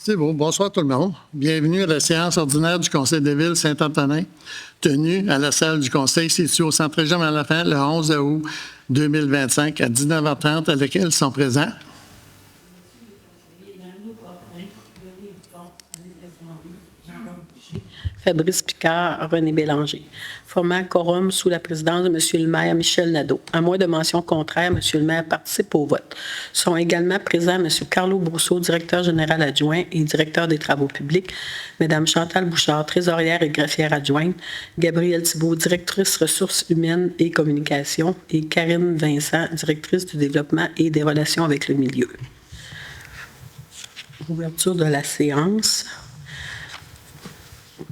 C'est beau. Bonsoir tout le monde. Bienvenue à la séance ordinaire du Conseil de ville Saint-Antonin, tenue à la salle du Conseil située au centre Jean Malenfant le 11 août 2025 à 19h30, à laquelle sont présents Fabrice Picard, René Bélanger. Formant quorum sous la présidence de M. le maire Michel Nadeau. À moins de mention contraire, M. le maire participe au vote. Sont également présents M. Carlo Brousseau, directeur général adjoint et directeur des travaux publics, Mme Chantal Bouchard, trésorière et greffière adjointe, Gabrielle Thibault, directrice ressources humaines et communications, et Karine Vincent, directrice du développement et des relations avec le milieu. Ouverture de la séance.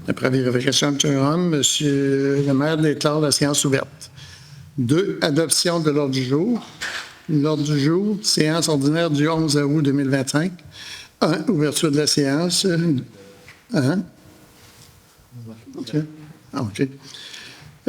Après vérification de quorum, M. le maire déclare la séance ouverte. 2. Adoption de l'ordre du jour. L'ordre du jour, séance ordinaire du 11 août 2025. 1. Ouverture de la séance. 1. OK.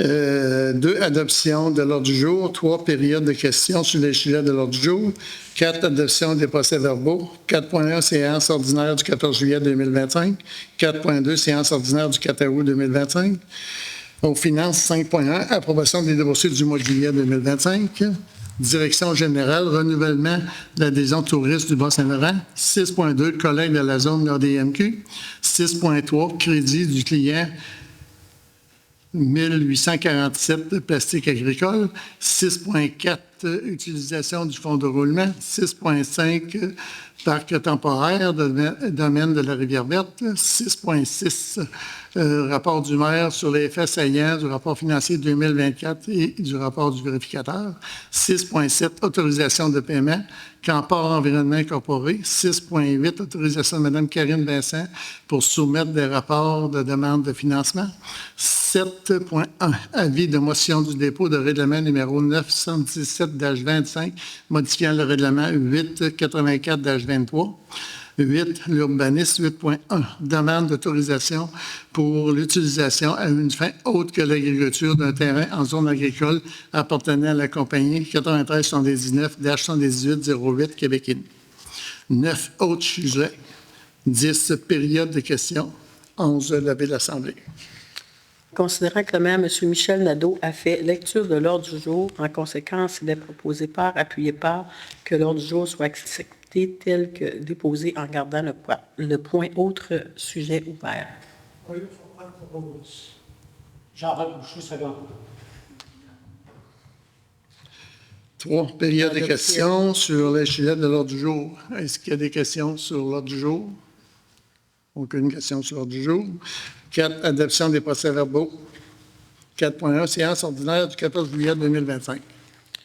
2. Adoption de l'ordre du jour. 3. Période de questions sur les sujets de l'ordre du jour. 4. Adoption des procès-verbaux. 4.1. Séance ordinaire du 14 juillet 2025. 4.2. Séance ordinaire du 4 août 2025. Aux finances, 5.1. Approbation des dossiers du mois de juillet 2025. Direction générale, renouvellement de l'adhésion touriste du Bas-Saint-Laurent. 6.2. Collègue de la zone NordMQ. 6.3. Crédit du client 1847 plastique agricole, 6.4 utilisation du fonds de roulement, 6.5 parc temporaire, domaine de la Rivière-Verte, 6.6 rapport du maire sur les faits saillants du rapport financier 2024 et du rapport du vérificateur, 6.7 autorisation de paiement, Camport Environnement Incorporé, 6.8 autorisation de Mme Karine Vincent pour soumettre des rapports de demande de financement, 7.1 avis de motion du dépôt de règlement numéro 917-25 modifiant le règlement 884-23. 8. L'urbanisme 8.1. Demande d'autorisation pour l'utilisation à une fin autre que l'agriculture d'un terrain en zone agricole appartenant à la compagnie 9379-7808 Québec. 9. Autres sujets. 10. Période de questions. 11. Lever l'Assemblée. Considérant que le maire, M. Michel Nadeau, a fait lecture de l'ordre du jour, en conséquence, il est proposé par, appuyé par, que l'ordre du jour soit accepté tel que déposé en gardant le point autre sujet ouvert. Oui, il faut prendre pour Jean-Roch Boucher, second. 3. Période de questions sur les sujets de l'ordre du jour. Est-ce qu'il y a des questions sur l'ordre du jour? Aucune question sur l'ordre du jour. 4. Adoption des procès-verbaux. 4.1. Séance ordinaire du 14 juillet 2025.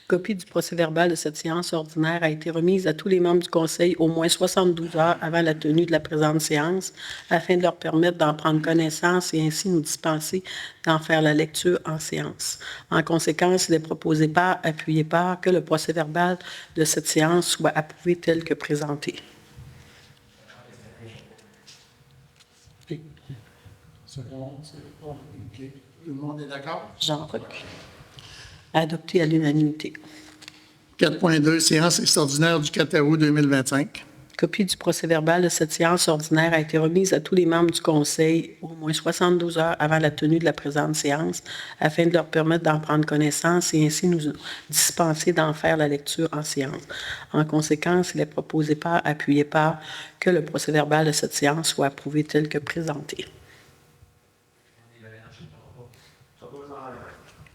Copie du procès-verbal de cette séance ordinaire a été remise à tous les membres du Conseil au moins 72 heures avant la tenue de la présente séance, afin de leur permettre d'en prendre connaissance et ainsi nous dispenser d'en faire la lecture en séance. En conséquence, il est proposé par, appuyé par, que le procès-verbal de cette séance soit approuvé tel que présenté. Tout le monde est d'accord? Jean-Roch. Adopté à l'unanimité. 4.2. Séance extraordinaire du 4 août 2025. Copie du procès-verbal de cette séance ordinaire a été remise à tous les membres du Conseil au moins 72 heures avant la tenue de la présente séance, afin de leur permettre d'en prendre connaissance et ainsi nous dispenser d'en faire la lecture en séance. En conséquence, il est proposé par, appuyé par, que le procès-verbal de cette séance soit approuvé tel que présenté.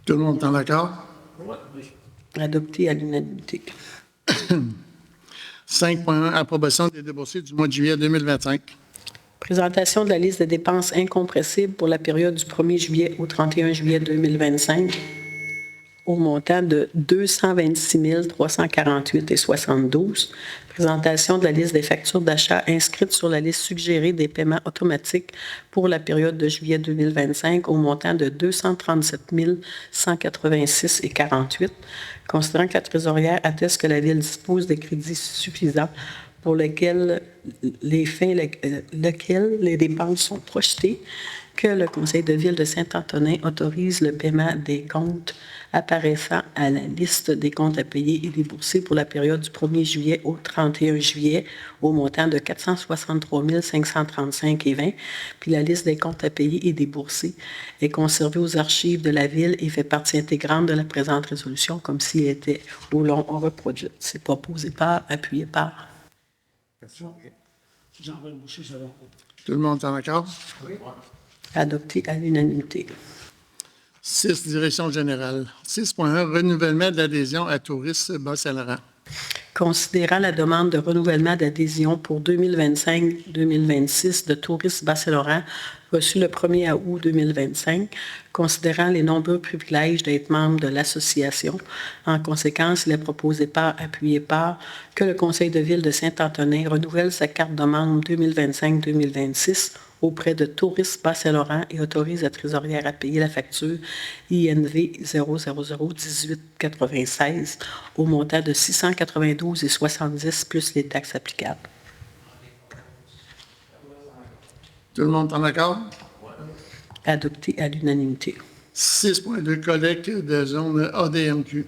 Tout le monde est d'accord? Adopté à l'unanimité. 5.1. Approbation des déboursés du mois de juillet 2025. Présentation de la liste des dépenses incompressibles pour la période du 1er juillet au 31 juillet 2025 au montant de 226 348,72. Présentation de la liste des factures d'achat inscrites sur la liste suggérée des paiements automatiques pour la période de juillet 2025 au montant de 237 186,48. Considérant que la trésorière atteste que la Ville dispose des crédits suffisants pour lesquels les dépenses sont projetées que le Conseil de ville de Saint-Antonin autorise le paiement des comptes apparaissant à la liste des comptes à payer et déboursés pour la période du 1er juillet au 31 juillet au montant de 463 535,20. Puis la liste des comptes à payer et déboursés est conservée aux archives de la ville et fait partie intégrante de la présente résolution comme s'il était au long reproduite. C'est proposé par, appuyé par. Jean-Paul Boucher, second. Tout le monde est en accord? Adopté à l'unanimité. 6, Direction générale. 6.1, Renouvellement d'adhésion à Tourisme Bas-Saint-Laurent. Considérant la demande de renouvellement d'adhésion pour 2025-2026 de Tourisme Bas-Saint-Laurent reçue le 1er août 2025, considérant les nombreux privilèges d'être membre de l'association, en conséquence, il est proposé par, appuyé par, que le Conseil de ville de Saint-Antonin renouvelle sa carte de membre 2025-2026 auprès de Tourisme Bas-Saint-Laurent et autorise la trésorière à payer la facture INV 0001896 au montant de 692,70 plus les taxes applicables. Tout le monde est en accord? Adopté à l'unanimité. 6.2, Collecte de zone ADMQ.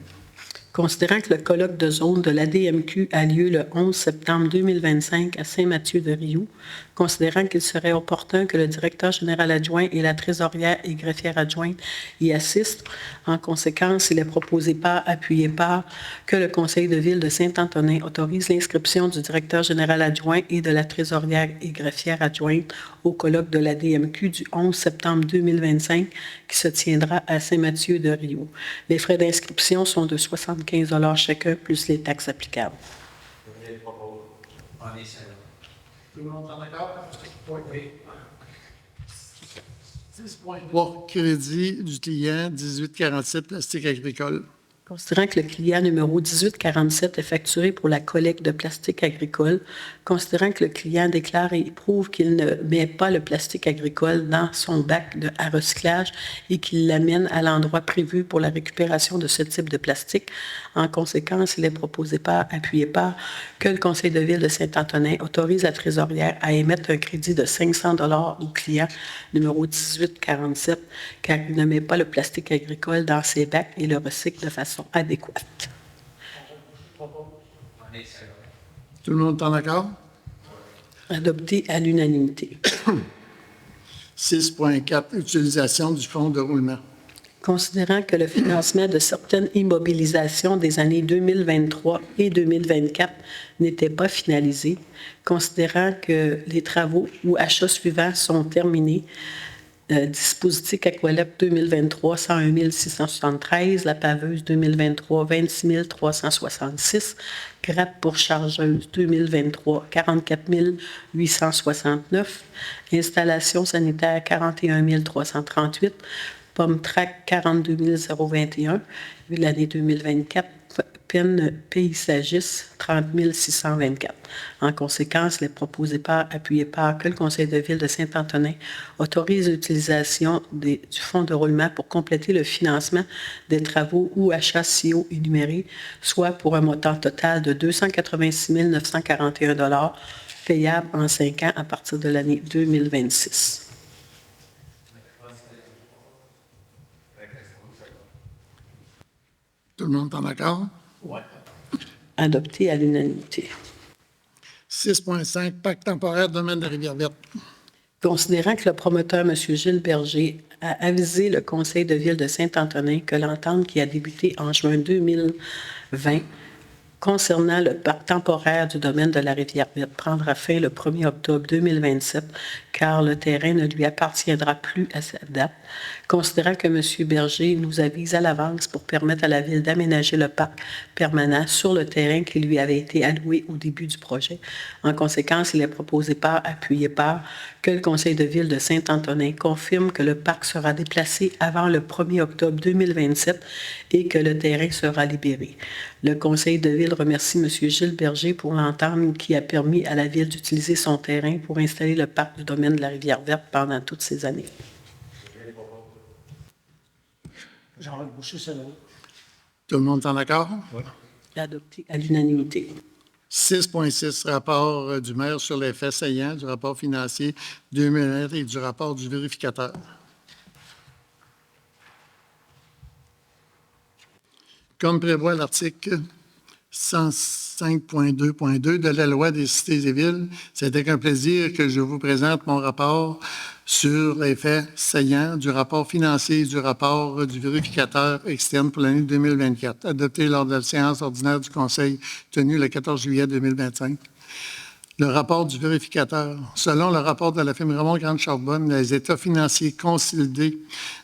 Considérant que le colloque de zone de l'ADMQ a lieu le 11 septembre 2025 à Saint-Mathieu-de-Riou, considérant qu'il serait opportun que le directeur général adjoint et la trésorière et greffière adjointe y assistent, en conséquence, il est proposé par, appuyé par, que le Conseil de ville de Saint-Antonin autorise l'inscription du directeur général adjoint et de la trésorière et greffière adjointe au colloque de l'ADMQ du 11 septembre 2025 qui se tiendra à Saint-Mathieu-de-Riou. Les frais d'inscription sont de 75 $ chacun, plus les taxes applicables. Tout le monde est en accord? Oui. 6.3, Crédit du client 1847 Plastique agricole. Considérant que le client numéro 1847 est facturé pour la collecte de plastique agricole, considérant que le client déclare et prouve qu'il ne met pas le plastique agricole dans son bac à recyclage et qu'il l'amène à l'endroit prévu pour la récupération de ce type de plastique, en conséquence, il est proposé par, appuyé par, que le Conseil de ville de Saint-Antonin autorise la trésorière à émettre un crédit de 500 $ au client numéro 1847 car il ne met pas le plastique agricole dans ses bacs et le recycle de façon adéquate. Tout le monde est en accord? Adopté à l'unanimité. 6.4, Utilisation du fonds de roulement. Considérant que le financement de certaines immobilisations des années 2023 et 2024 n'était pas finalisé, considérant que les travaux ou achats suivants sont terminés, dispositif Aqualep 2023, 101 673, la paveuse 2023, 26 366, grappe pour chargeuse 2023, 44 869, installation sanitaire 41 338, pomme track 42 021, l'année 2024, peine paysagiste 30 624. En conséquence, il est proposé par, appuyé par, que le Conseil de ville de Saint-Antonin autorise l'utilisation du fonds de roulement pour compléter le financement des travaux ou achats SIO énumérés, soit pour un montant total de 286 941 $ payable en 5 ans à partir de l'année 2026. Tout le monde est en accord? Oui. Adopté à l'unanimité. 6.5, Pacte temporaire domaine de la Rivière-Verte. Considérant que le promoteur, M. Gilles Berger, a avisé le Conseil de ville de Saint-Antonin que l'entente qui a débuté en juin 2020 concernant le parc temporaire du domaine de la Rivière-Verte prendra fin le 1er octobre 2027, car le terrain ne lui appartiendra plus à cette date, considérant que M. Berger nous avise à l'avance pour permettre à la Ville d'aménager le parc permanent sur le terrain qui lui avait été alloué au début du projet. En conséquence, il est proposé par, appuyé par, que le Conseil de Ville de Saint-Antonin confirme que le parc sera déplacé avant le 1er octobre 2027 et que le terrain sera libéré. Le Conseil de Ville remercie M. Gilles Berger pour l'entente qui a permis à la Ville d'utiliser son terrain pour installer le parc du domaine de la Rivière-Verte pendant toutes ces années. Jean-Luc Boucher, second. Tout le monde est en accord? Oui. Adopté à l'unanimité. 6.6, rapport du maire sur les faits saillants du rapport financier 2020 et du rapport du vérificateur. Comme prévoit l'article 105.2.2 de la Loi des cités et villes, c'est avec un plaisir que je vous présente mon rapport sur les faits saillants du rapport financier et du rapport du vérificateur externe pour l'année 2024, adopté lors de la séance ordinaire du Conseil tenue le 14 juillet 2025. Le rapport du vérificateur. Selon le rapport de la firme Ramon Grande-Charbonne, les états financiers consolidés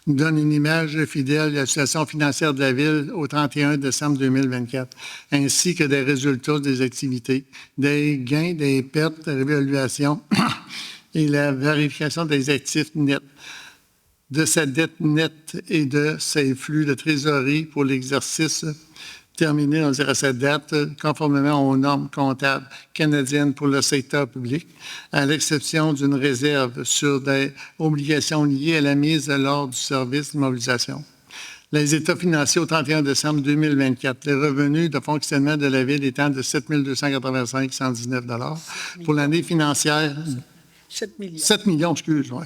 donnent une image fidèle de la situation financière de la Ville au 31 décembre 2024, ainsi que des résultats des activités, des gains, des pertes, des réévaluations et la vérification des actifs nets, de sa dette nette et de ses flux de trésorerie pour l'exercice terminé à cette date, conformément aux normes comptables canadiennes pour le secteur public, à l'exception d'une réserve sur des obligations liées à la mise à l'ordre du service d'immobilisation. Les états financiers au 31 décembre 2024, les revenus de fonctionnement de la Ville étant de 7 285,119 $ pour l'année financière. 7 millions. 7 millions, excuse-moi.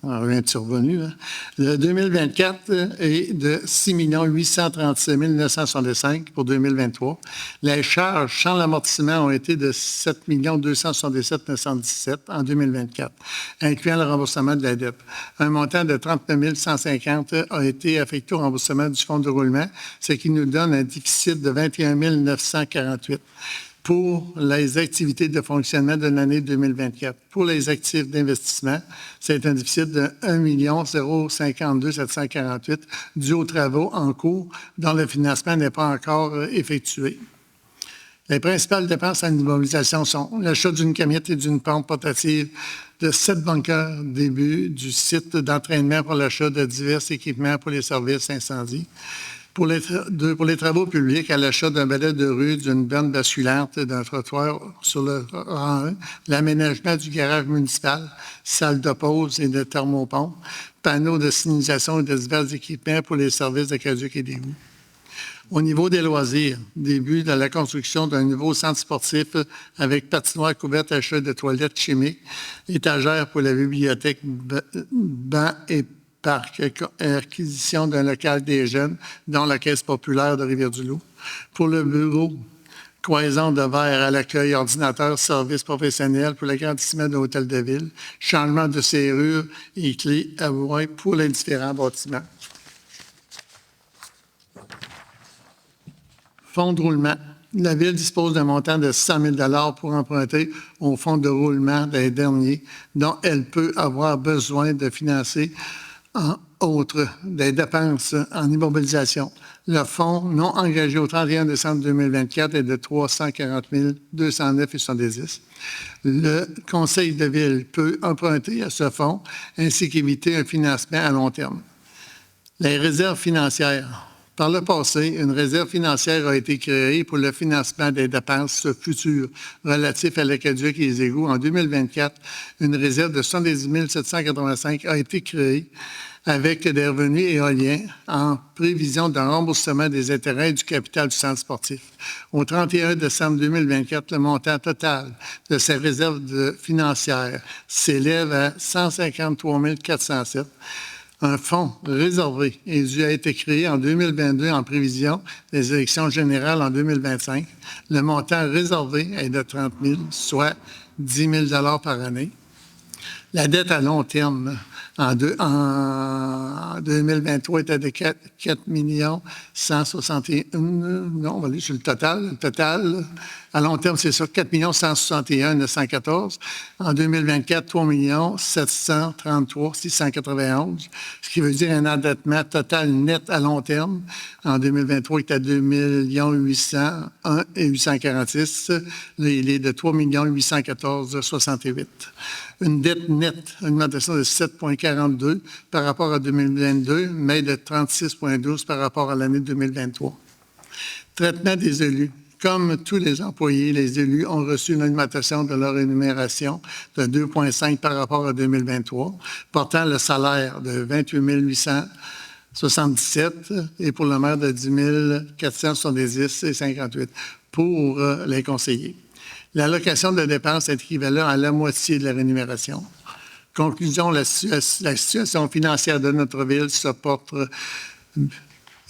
Un petit revenu. Hein. Le 2024 est de 6 837 965 pour 2023. Les charges sans l'amortissement ont été de 7 277 917 en 2024, incluant le remboursement de la dette. Un montant de 39 150 a été affecté au remboursement du fonds de roulement, ce qui nous donne un déficit de 21 948. Pour les activités de fonctionnement de l'année 2024. Pour les actifs d'investissement, c'est un déficit de 1 052 748 dû aux travaux en cours dont le financement n'est pas encore effectué. Les principales dépenses en immobilisation sont l'achat d'une camionnette et d'une pompe portative de 7 bunkers, début du site d'entraînement pour l'achat de divers équipements pour les services incendies. Pour les travaux publics, à l'achat d'un balai de rue, d'une borne basculante, d'un trottoir sur le rang 1, l'aménagement du garage municipal, salle de pause et de thermopompe, panneaux de signalisation et de divers équipements pour les services d'aqueduc et d'égouts. Au niveau des loisirs, début de la construction d'un nouveau centre sportif avec patinoire couverte, achat de toilettes chimiques, étagères pour la bibliothèque, bancs et parc, acquisition d'un local des jeunes, dont la Caisse populaire de Rivière-du-Loup. Pour le bureau, cloison de verre à l'accueil, ordinateur, service professionnel pour l'agrandissement de l'hôtel de ville, changement de serrure et clés à bois pour les différents bâtiments. Fonds de roulement. La Ville dispose d'un montant de 100 000 $ pour emprunter au fonds de roulement des derniers, dont elle peut avoir besoin de financer en outre des dépenses en immobilisation. Le fonds non engagé au 31 décembre 2024 est de 340 209,70 $. Le Conseil de Ville peut emprunter à ce fonds ainsi qu'éviter un financement à long terme. Les réserves financières. Par le passé, une réserve financière a été créée pour le financement des dépenses futures relatives à l'aqueduc et les égouts. En 2024, une réserve de 70 785 a été créée avec des revenus éoliens en prévision d'un remboursement des intérêts et du capital du centre sportif. Au 31 décembre 2024, le montant total de ces réserves financières s'élève à 153 407. Un fonds réservé a été créé en 2022 en prévision des élections générales en 2025. Le montant réservé est de 30 000, soit 10 000 $ par année. La dette à long terme en 2023 était de 4 161. Non, on va aller sur le total. Le total, à long terme, c'est ça, 4 161 914. En 2024, 3 733 691, ce qui veut dire un endettement total net à long terme. En 2023, il était à 2 801 et 846. Là, il est de 3 814 68. Une dette nette, une augmentation de 7,42 par rapport à 2022, mais de 36,12 par rapport à l'année 2023. Traitement des élus. Comme tous les employés, les élus ont reçu une augmentation de leur rémunération de 2,5 par rapport à 2023, portant le salaire de 28 877 et pour le maire de 10 470 et 58. pour les conseillers. L'allocation de dépenses est équivalente à la moitié de la rémunération. Conclusion, la situation financière de notre ville se porte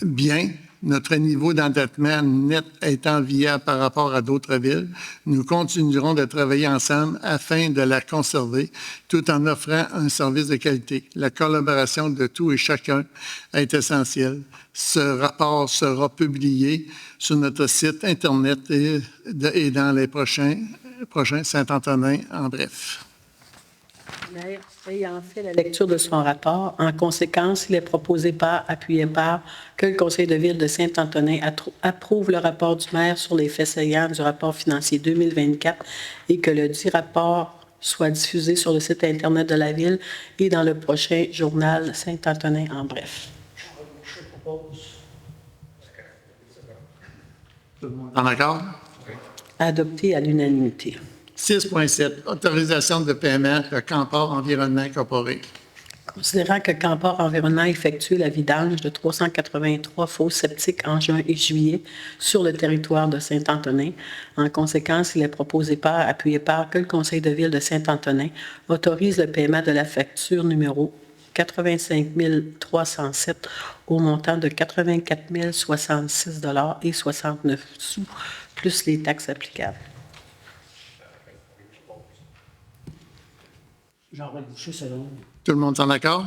bien. Notre niveau d'endettement net est enviable par rapport à d'autres villes. Nous continuerons de travailler ensemble afin de la conserver tout en offrant un service de qualité. La collaboration de tout et chacun est essentielle. Ce rapport sera publié sur notre site Internet et dans les prochains Saint-Antonin en bref. Maire, ayant fait la lecture de son rapport, en conséquence, il est proposé par, appuyé par, que le Conseil de ville de Saint-Antonin approuve le rapport du maire sur les faits saillants du rapport financier 2024 et que le dit rapport soit diffusé sur le site Internet de la ville et dans le prochain journal Saint-Antonin en bref. Je propose. Tout le monde en accord? Adopté à l'unanimité. 6.7, autorisation de paiement de Camport Environnement Incorporé. Considérant que Camport Environnement a effectué la vidange de 383 fosses septiques en juin et juillet sur le territoire de Saint-Antonin, en conséquence, il est proposé par, appuyé par, que le Conseil de ville de Saint-Antonin autorise le paiement de la facture numéro 85 307 au montant de 84 066 et 69 sous, plus les taxes applicables. Jean-Roch Boucher, selon. Tout le monde en accord?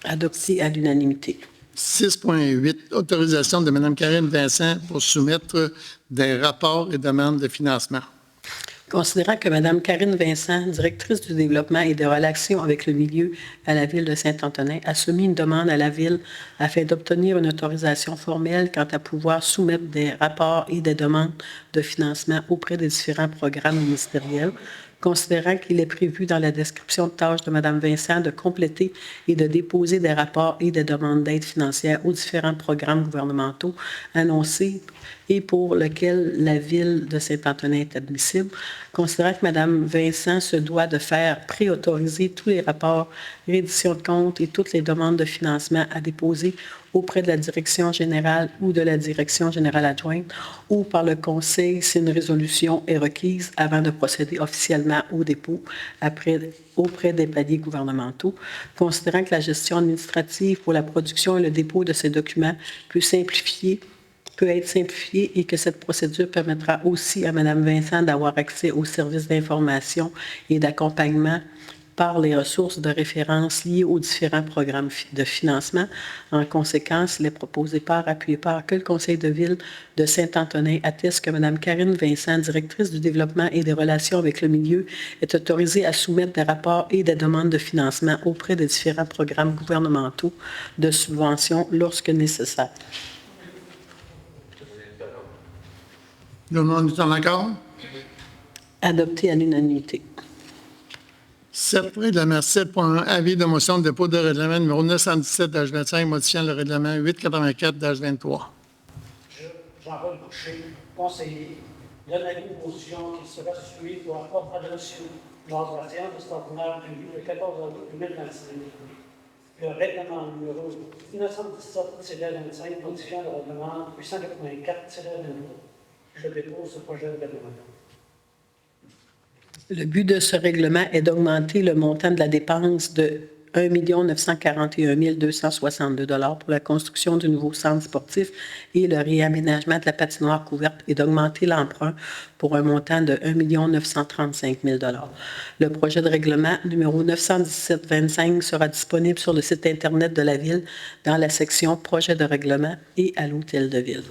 Adopté à l'unanimité. 6.8, autorisation de Mme Karine Vincent pour soumettre des rapports et demandes de financement. Considérant que Mme Karine Vincent, directrice du développement et des relations avec le milieu à la Ville de Saint-Antonin, a soumis une demande à la Ville afin d'obtenir une autorisation formelle quant à pouvoir soumettre des rapports et des demandes de financement auprès des différents programmes ministériels, considérant qu'il est prévu dans la description de tâches de Mme Vincent de compléter et de déposer des rapports et des demandes d'aide financière aux différents programmes gouvernementaux annoncés et pour lesquels la Ville de Saint-Antonin est admissible, considérant que Mme Vincent se doit de faire préautoriser tous les rapports, redditions de comptes et toutes les demandes de financement à déposer auprès de la direction générale ou de la direction générale adjointe ou par le Conseil si une résolution est requise avant de procéder officiellement au dépôt auprès des paliers gouvernementaux, considérant que la gestion administrative pour la production et le dépôt de ces documents peut être simplifiée et que cette procédure permettra aussi à Mme Vincent d'avoir accès aux services d'information et d'accompagnement par les ressources de référence liées aux différents programmes de financement. En conséquence, il est proposé par, appuyé par, que le Conseil de ville de Saint-Antonin atteste que Mme Karine Vincent, directrice du développement et des relations avec le milieu, est autorisée à soumettre des rapports et des demandes de financement auprès des différents programmes gouvernementaux de subvention lorsque nécessaire. Tout le monde est en accord? Adopté à l'unanimité. 7, règlement 7.1, avis de motion de dépôt de règlement numéro 917-25, modifiant le règlement 884-23. Jean-Roch Boucher, conseiller, donne avis aux motions qui sera suivie pour rapport adoption lors de la séance extraordinaire du 14 août 2025. Le règlement numéro 917-25, modifiant le règlement 884-23. Je dépose ce projet de règlement. Le but de ce règlement est d'augmenter le montant de la dépense de 1 941 262 $ pour la construction du nouveau centre sportif et le réaménagement de la patinoire couverte et d'augmenter l'emprunt pour un montant de 1 935 000 $. Le projet de règlement numéro 917-25 sera disponible sur le site Internet de la Ville dans la section « Projet de règlement » et à l'Hôtel de Ville.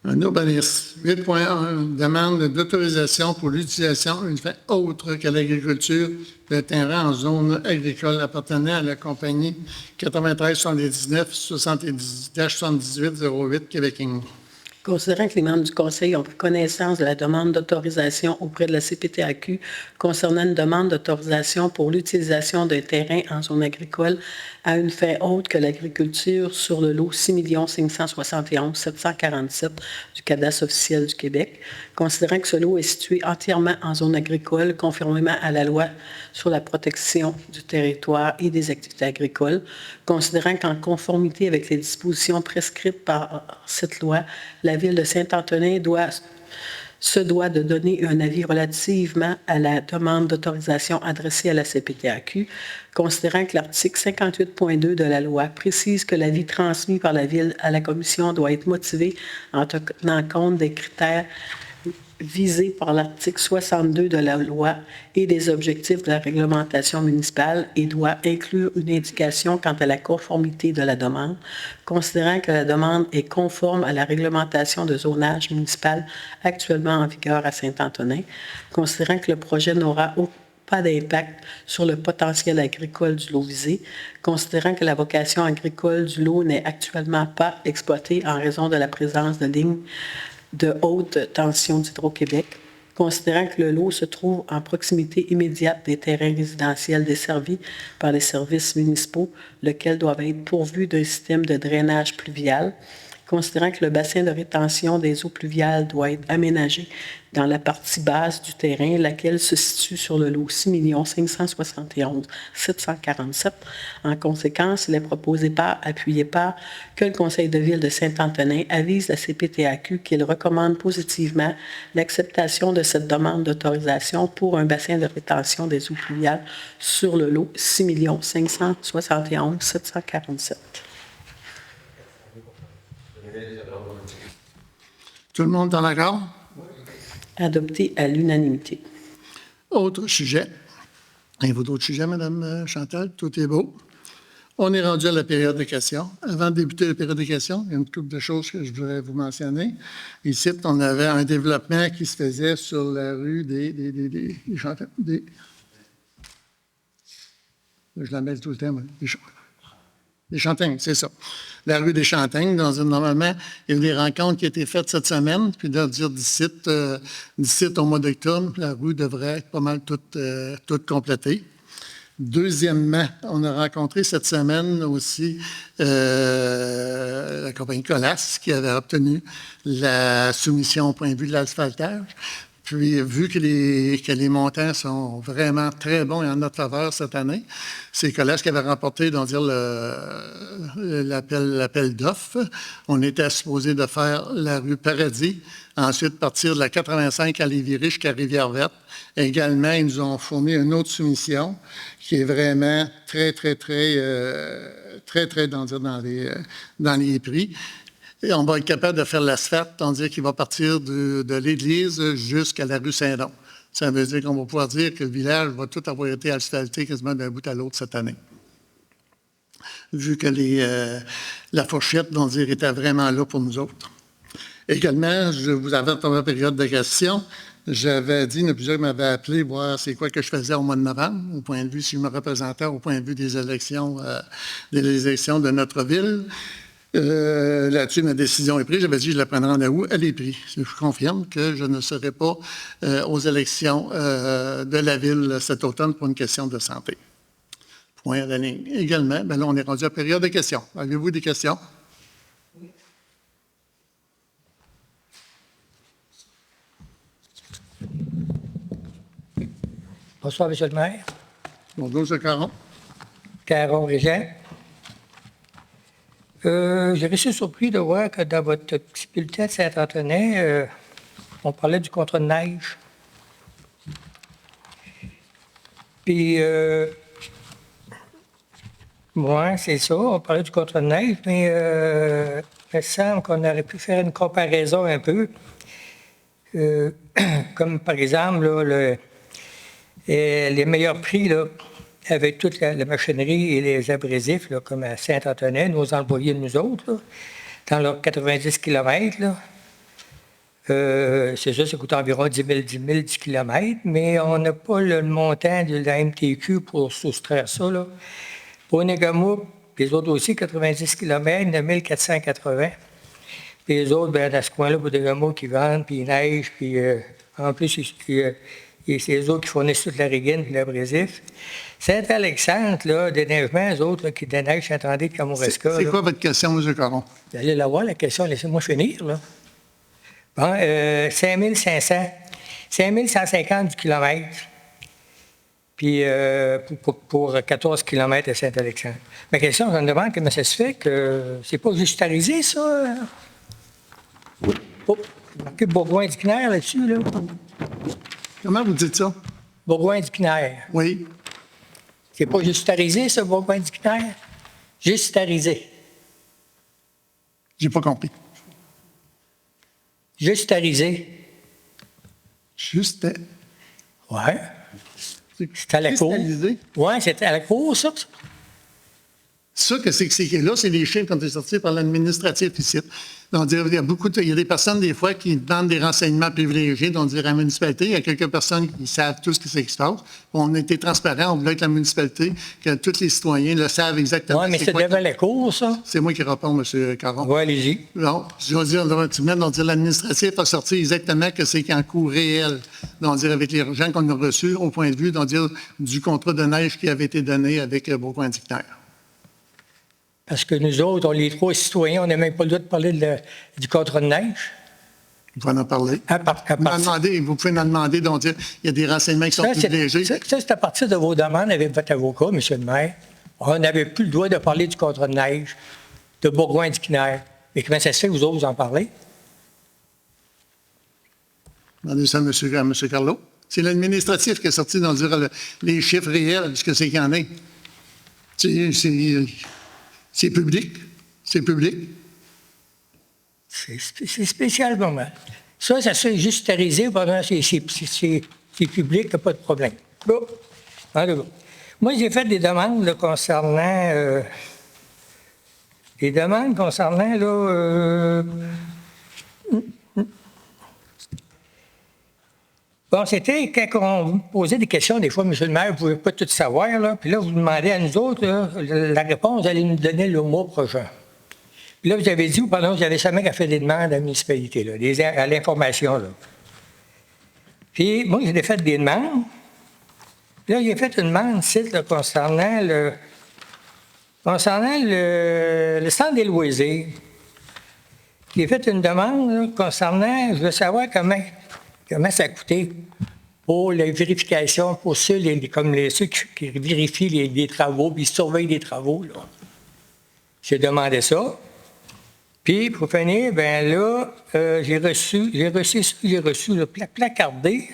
Un urbanisme. 8.1, demande d'autorisation pour l'utilisation d'une fin autre que l'agriculture de terrain en zone agricole appartenant à la compagnie 93 79 70 78 08 Québec Inc. Considérant que les membres du Conseil ont pris connaissance de la demande d'autorisation auprès de la CPTAQ concernant une demande d'autorisation pour l'utilisation d'un terrain en zone agricole à une fin autre que l'agriculture sur le lot 6 571 747 du cadastre officiel du Québec, considérant que ce lot est situé entièrement en zone agricole conformément à la loi sur la protection du territoire et des activités agricoles, considérant qu'en conformité avec les dispositions prescrites par cette loi, la Ville de Saint-Antonin se doit de donner un avis relativement à la demande d'autorisation adressée à la CPTAQ, considérant que l'article 58.2 de la loi précise que l'avis transmis par la Ville à la Commission doit être motivé en tenant compte des critères visés par l'article 62 de la loi et des objectifs de la réglementation municipale et doit inclure une indication quant à la conformité de la demande, considérant que la demande est conforme à la réglementation de zonage municipal actuellement en vigueur à Saint-Antonin, considérant que le projet n'aura pas d'impact sur le potentiel agricole du lot visé, considérant que la vocation agricole du lot n'est actuellement pas exploitée en raison de la présence de lignes de haute tension d'Hydro-Québec, considérant que le lot se trouve en proximité immédiate des terrains résidentiels desservis par les services municipaux, lesquels doivent être pourvus d'un système de drainage pluvial, considérant que le bassin de rétention des eaux pluviales doit être aménagé dans la partie basse du terrain, laquelle se situe sur le lot 6 571 747. En conséquence, il est proposé appuyé par, que le Conseil de ville de Saint-Antonin avise la CPTAQ qu'il recommande positivement l'acceptation de cette demande d'autorisation pour un bassin de rétention des eaux pluviales sur le lot 6 571 747. Tout le monde est d'accord? Adopté à l'unanimité. Autre sujet. Avez-vous d'autres sujets, Mme Chantal? Tout est beau. On est rendu à la période de questions. Avant de débuter la période de questions, il y a une couple de choses que je voudrais vous mentionner. Ici, on avait un développement qui se faisait sur la rue je la mets tout le temps, moi. Des Chantaignes, c'est ça. La rue des Chantaignes. Normalement, il y a eu des rencontres qui ont été faites cette semaine, puis de dire d'ici au mois d'octobre, la rue devrait être pas mal toute complétée. Deuxièmement, on a rencontré cette semaine aussi la compagnie Colas qui avait obtenu la soumission au point de vue de l'asphaltage. Puis, vu que les montants sont vraiment très bons et en notre faveur cette année, c'est Colas qui avait remporté, l'appel d'offres. On était supposé de faire la rue Paradis, ensuite partir de la 85 à Lévis jusqu'à Rivière-Verte. Également, ils nous ont fourni une autre soumission qui est vraiment très dans les prix. Et on va être capable de faire l'asphalte, tandis qu'il va partir de l'église jusqu'à la rue Saint-Don. Ça veut dire qu'on va pouvoir dire que le village va tout avoir été asphalté quasiment d'un bout à l'autre cette année. Vu que la fourchette, était vraiment là pour nous autres. Également, je vous avais dans ma période de questions, j'avais dit, il y en a plusieurs qui m'avaient appelé voir c'est quoi que je faisais au mois de novembre, au point de vue, si je me représentais au point de vue des élections de notre ville. Là-dessus, ma décision est prise. J'avais dit que je la prendrai en août. Elle est prise. Je confirme que je ne serai pas aux élections de la ville cet automne pour une question de santé. Point à la ligne. Également, là, on est rendu à la période de questions. Avez-vous des questions? Oui. Bonsoir, M. le maire. Bonjour, M. Caron. Caron Régent. J'ai resté surpris de voir que dans votre petit bulletin de Saint-Antonin, on parlait du contrat de neige. Puis, moi, c'est ça, on parlait du contrat de neige, mais il me semble qu'on aurait pu faire une comparaison un peu. Comme par exemple, là, les meilleurs prix, là, avec toute la machinerie et les abrésifs, là, comme à Saint-Antonin, nous envoyer nous autres, là, dans leurs 90 km. C'est ça coûte environ 10 km, mais on n'a pas le montant de la MTQ pour soustraire ça. Là. Pour Négamouk, les autres aussi, 90 km, il y en a 1480. Les autres, ben, dans ce coin-là, pour des remorques qui vendent, puis il neige, puis en plus, c'est eux autres qui fournissent toute la régine puis l'abrasif. Saint-Alexandre, là, déneigement, eux autres, là, qui déneigent Saint-André de Kamouraska. C'est quoi votre question, M. Caron? Vous allez la voir, la question, laissez-moi finir, là. Bon, 5500, 5150 du kilomètre, puis pour 14 km à Saint-Alexandre. Ma question, je me demande comment ça se fait que c'est pas justarisé, ça? Oh, marqué Bourgoin-Dickner là-dessus, là. Comment vous dites ça? Bourgoin-Dickner. Oui. C'est pas justarisé, ça, Bourgoin-Dickner? Justarisé. J'ai pas compris. Justarisé. Juste. Ouais. C'est à la cour. Cristallisé. Ouais, c'est à la cour, ça. Ça, que c'est là, c'est les chiffres qui ont été sortis par l'administratif ici. Donc, il y a des personnes, des fois, qui demandent des renseignements privilégiés, donc dire à la municipalité. Il y a quelques personnes qui savent tout ce qui se passe. On a été transparent, on voulait avec la municipalité, que tous les citoyens le savent exactement. Oui, mais c'est devant la cour, ça. C'est moi qui réponds, M. Caron. Oui, allez-y. Non, je veux dire, l'administratif a sorti exactement que c'est en cours réel. Donc, dire avec les gens qu'on a reçus, au point de vue, donc dire du contrat de neige qui avait été donné avec Bourgoin-Dickner. Parce que nous autres, on les trois citoyens, on n'a même pas le droit de parler du contrat de neige. Vous pouvez en parler. Vous pouvez en demander, donc dire, il y a des renseignements qui sont privilégiés. Ça, c'est à partir de vos demandes avec votre avocat, M. le maire. On n'avait plus le droit de parler du contrat de neige de Bourgoin-Dickner. Mais comment ça se fait que vous autres, vous en parlez? Demandez ça à M. Carlo. C'est l'administratif qui a sorti, donc dire les chiffres réels, ce que c'est qu'il y en a. C'est public. C'est public. C'est spécialement mal. Ça se fait justarisé pendant c'est public, il n'y a pas de problème. Bon. Moi, j'ai fait des demandes là, concernant. Bon, c'était quand on vous posait des questions, des fois, M. le maire, vous ne pouvez pas tout savoir, là. Puis là, vous demandez à nous autres, là, la réponse, vous allez nous donner le mois prochain. Puis là, vous avez dit, pardon, vous avez jamais fait des demandes à la municipalité, là, à l'information, là. Puis, moi, j'ai fait des demandes. Puis là, j'ai fait une demande ici, là, concernant le centre des loisirs. J'ai fait une demande là, concernant, je veux savoir comment ça a coûté pour les vérifications, pour ceux, ceux qui vérifient les travaux, puis surveillent les travaux. Là. J'ai demandé ça. Puis, pour finir, bien là, j'ai reçu le placardé.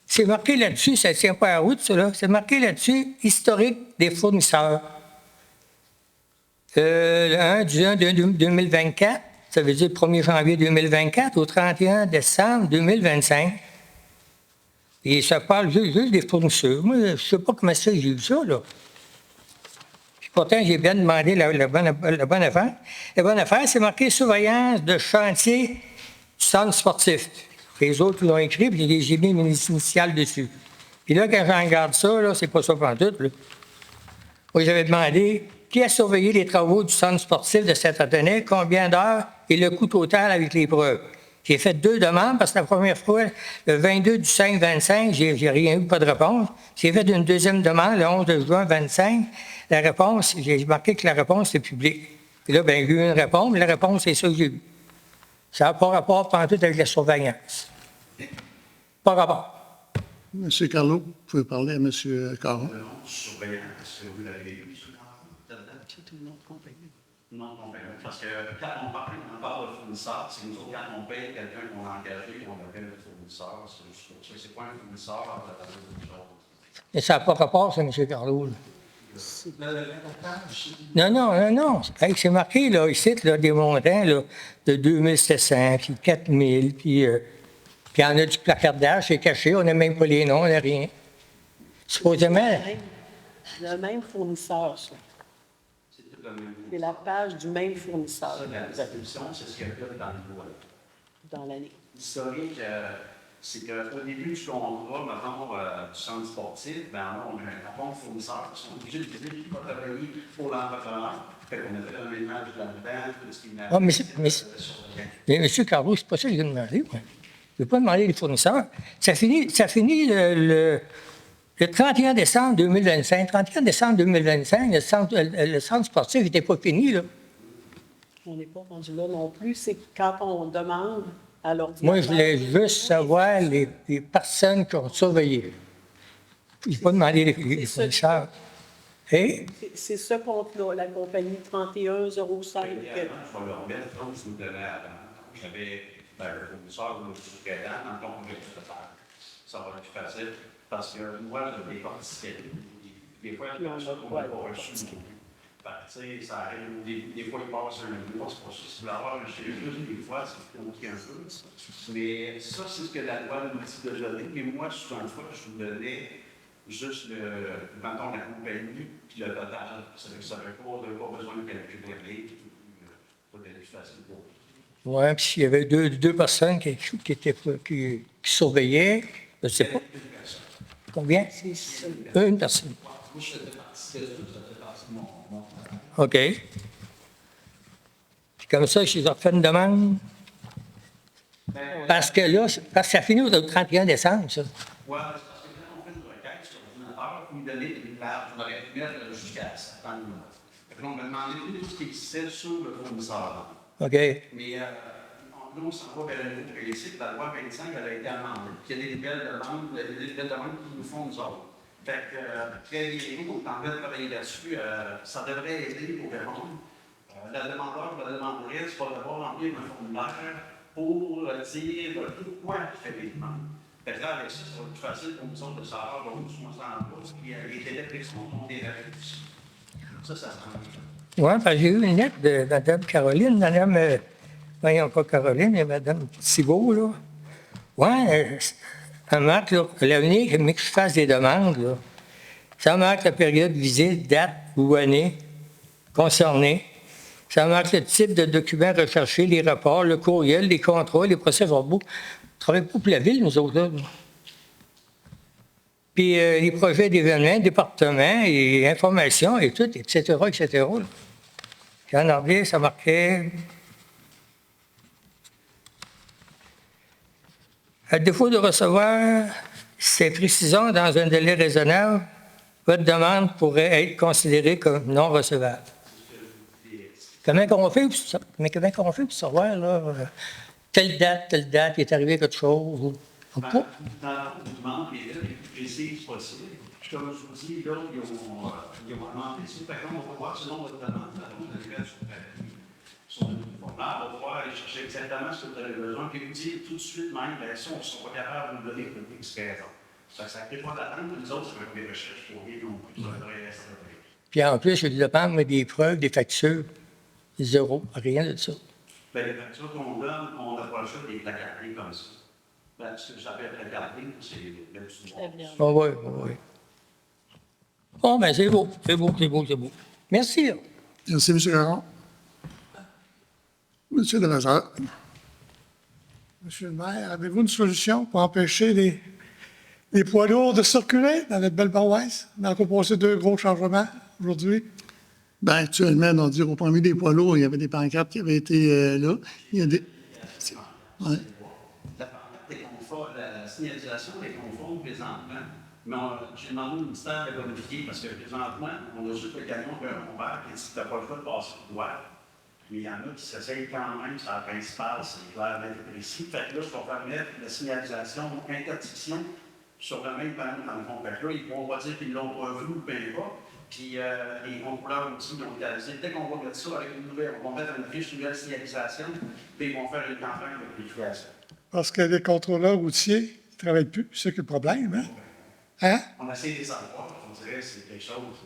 C'est marqué là-dessus, ça ne tient pas à la route, ça, là. C'est marqué là-dessus, historique des fournisseurs. Le 1 du 1 2024, ça veut dire 1er janvier 2024 au 31 décembre 2025. Et ça parle juste des fournisseurs. Moi, je ne sais pas comment ça, j'ai vu ça, là. Puis pourtant, j'ai bien demandé la bonne affaire. La bonne affaire, c'est marqué surveillance de chantier du centre sportif. Les autres l'ont écrit, puis j'ai mis mes initiales dessus. Puis là, quand j'en regarde ça, là, c'est pas ça pantoute, là. Moi, j'avais demandé qui a surveillé les travaux du centre sportif de Saint-Antonin, combien d'heures et le coût total avec les preuves. J'ai fait 2 demandes parce que la première fois, le 22 du 5-25, j'ai rien eu, pas de réponse. J'ai fait une deuxième demande le 11 de juin 25. La réponse, j'ai marqué que la réponse est publique. Puis là, bien, j'ai eu une réponse, mais la réponse, c'est ça que j'ai eu. Ça n'a pas rapport pantoute avec la surveillance. Pas rapport. M. Carlo, vous pouvez parler à M. Caron. Surveillance, vous l'avez vu. Non, parce que quand on parle de fournisseur, c'est nous autres, quand on paye quelqu'un qu'on a engagé, on appelle le fournisseur. C'est pas un fournisseur. Et ça n'a pas rapport, ça, M. Carlo. Non. Hey, c'est marqué, là, ici, là, des montants là, de 2700, puis 4000, puis on a du placardage, c'est caché, on n'a même pas les noms, on n'a rien. Supposément. Le même fournisseur, ça. C'est la page du même fournisseur. La solution, c'est ce qu'il y a dans le loi. Dans l'année. L'historique, c'est qu'au début du contrat, maintenant, du centre sportif, ben, on a un rapport fournisseur qui sont obligés de dire qui va travailler pour l'entrepreneur. Fait qu'on a fait un ménage là-dedans, tout ce qui n'a Ah, mais M. Carlo, c'est pas ça que je viens de demander. Moi. Je ne veux pas demander les fournisseurs. Ça finit le 31 décembre 2025. 31 décembre 2025, le centre sportif n'était pas fini. Là. On n'est pas rendu là non plus. C'est quand on demande à l'ordinateur. Moi, je voulais juste savoir les personnes qui ont surveillé. Je n'ai pas demandé les fournisseurs. Et? C'est ce compte-là, la compagnie 3105. Je vais le remettre comme je vous donnais avant. J'avais le fournisseur ou le sous-traitant dans le compte de faire. Ça va être plus facile parce que moi, je l'ai participé. Des fois, il y a des choses qu'on n'a pas reçues. Ça arrive, des fois, il passe un mois, c'est pas ça. Si vous voulez avoir un juste des fois, c'est compliqué un peu. Mais ça, c'est ce que la loi nous dit de donner. Mais moi, souvent, une fois, je vous donnais juste mettons, la compagnie, puis le total. Ça veut dire que ça n'avait pas besoin de calculer les pas de plus facile pour vous. Oui, puis s'il y avait deux personnes qui surveillaient, je ne sais pas. Combien? Une personne. OK. Puis comme ça, je leur fais une demande. Parce que ça finit au 31 décembre, ça. Oui, parce que quand on fait une requête sur l'ordinateur, il faut nous donner une plage. On aurait pu mettre jusqu'à 7 ans. On m'a demandé tout ce qui existait sur le fournisseur. OK. Mais nous, on s'en va vers le nouveau principe. La loi 25, elle a été amendée. Il y a des nouvelles demandes qui nous font nous autres. Fait que, très bien, on est en train de travailler là-dessus. Ça devrait aider pour répondre. Le demandeur va demander, tu vas devoir remplir un formulaire pour dire pourquoi tu fais des demandes. Fait que là, avec ça, ça va être plus facile pour nous autres de savoir où nous sommes en place, puis les délais d'explosion des règles. Ça se rend. Oui, parce que j'ai eu une lettre de Mme Caroline, voyons pas Caroline, mais Mme Thibault, là. Oui, ça marque, là, l'avenir, mais que je fasse des demandes, là. Ça marque la période visée, date ou année concernée. Ça marque le type de document recherché, les rapports, le courriel, les contrats, les procès-verbaux. On ne travaille pas pour la ville, nous autres, là. Puis les projets d'événements, départements, et informations, et tout, etc., etc. Là. Puis en anglais, ça marquait... À défaut de recevoir ces précisions dans un délai raisonnable, votre demande pourrait être considérée comme non recevable. Comment on fait pour savoir, là, telle date, il est arrivé quelque chose? Dans la demande, puis là, les plus précises possible. Comme je vous dis, là, ils ont demandé ça. Par contre, on va voir selon votre demande, on a fait sur le formulaire, on va pouvoir aller chercher exactement ce que vous avez besoin, puis vous dire tout de suite même, bien, si on ne sera pas capable de vous donner une explication. Ça ne crée pas d'attente, nous autres, ça va être des recherches pour rien non plus. Puis en plus, je lui demande des preuves, des factures, zéro, rien de ça. Bien, les factures qu'on donne, on n'a pas le choix de les placarder comme ça. Ben, ce que j'appelle placarder, c'est même souvent. Oui, oui. Bon, bien, c'est beau. Merci. Là. Merci, M. Caron. Monsieur le Vasseur. Monsieur le maire, avez-vous une solution pour empêcher les poids lourds de circuler dans notre belle paroisse? On a encore passé 2 gros changements aujourd'hui. Bien, actuellement, on dit au premier des poids lourds, il y avait des pancartes qui avaient été là. Il y a des. Ouais. La signalisation est conforme présentement. Mais j'ai demandé au ministère de vérifier parce que présentement, on a juste le camion qu'on va qui dit que tu n'as pas le choix de passer le droit. Mais il y en a qui s'essayent quand même sur la principale, c'est clair, bien précis. Fait que là, je vais faire mettre la signalisation, interdiction sur le même panneau dans le fond. Fait que là, on va dire qu'ils ne l'ont pas vu ou bien pas. Puis les contrôleurs aussi l'ont réalisé. Dès qu'on va mettre ça avec une nouvelle, on va mettre une fiche nouvelle signalisation, puis ils vont faire une campagne de vérification. Parce que les contrôleurs routiers ne travaillent plus, c'est ça qui est le problème, hein? Hein? On essaie de les savoir, on dirait que c'est quelque chose.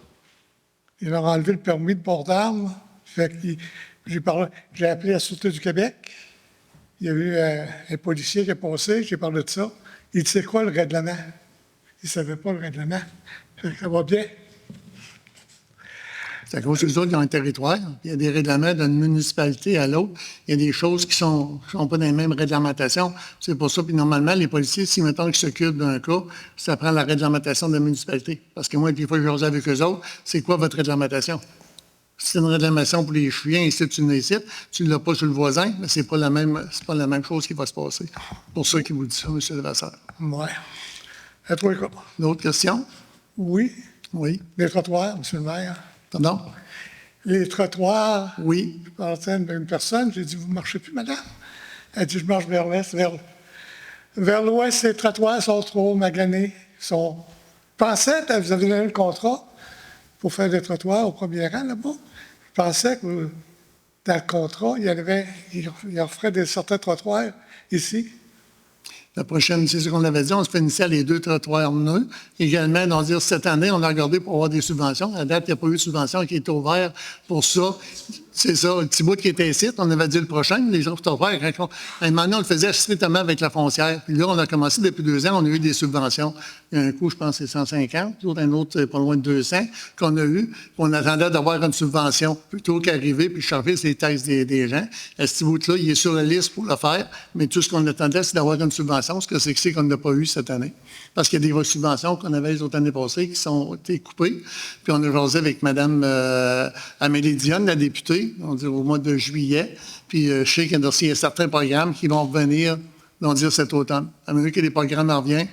Ils leur ont enlevé le permis de port d'armes. Fait que j'ai appelé la Sûreté du Québec. Il y a eu un policier qui est passé, j'ai parlé de ça. Il dit, c'est quoi le règlement? Il ne savait pas le règlement. Fait que ça va bien. C'est à cause des autres qui ont un territoire. Il y a des règlements d'une municipalité à l'autre. Il y a des choses qui ne sont pas dans les mêmes réglementations. C'est pour ça. Puis normalement, les policiers, si mettons qu'ils s'occupent d'un cas, ça prend la réglementation de la municipalité. Parce que moi, des fois, je jase avec eux autres, c'est quoi votre réglementation? C'est une réclamation pour les chiens, ici, tu l'incites, tu ne l'as pas sur le voisin, mais c'est pas la même chose qui va se passer. C'est pour ça qu'il vous dit ça, M. Levasseur. Ouais. À toi, quoi. D'autres questions? Oui. Oui. Les trottoirs, M. le maire. Pardon? Les trottoirs. Oui. Je parlais à une personne, j'ai dit, vous ne marchez plus, madame? Elle dit, je marche vers l'ouest. Vers l'ouest, les trottoirs sont trop maganés. Je pensais que vous avez donné le contrat pour faire des trottoirs au premier rang, là-bas. Je pensais que dans le contrat, il offrait certains trottoirs ici. La prochaine, c'est ce qu'on avait dit, on se finissait les 2 trottoirs neufs. Également, on va dire, cette année, on a regardé pour avoir des subventions. À date, il n'y a pas eu de subvention qui est ouverte pour ça. C'est ça, le petit bout qui était ici, on avait dit le prochain, les autres trottoirs. À un moment donné, on le faisait strictement avec la foncière. Puis là, on a commencé depuis 2 ans, on a eu des subventions. Il y a un coup, je pense, c'est 150, l'autre, un autre, pas loin de 200 qu'on a eu. On attendait d'avoir une subvention plutôt qu'arriver puis charger les taxes des gens. À ce petit bout-là, il est sur la liste pour le faire, mais tout ce qu'on attendait, c'est d'avoir une subvention, ce que c'est qu'on n'a pas eu cette année. Parce qu'il y a des subventions qu'on avait les autres années passées qui sont été coupées. Puis on a jasé avec Mme Amélie Dionne, la députée, on dit au mois de juillet. Puis je sais qu'il y a certains programmes qui vont revenir, on dire cet automne. À mesure que les programmes reviennent,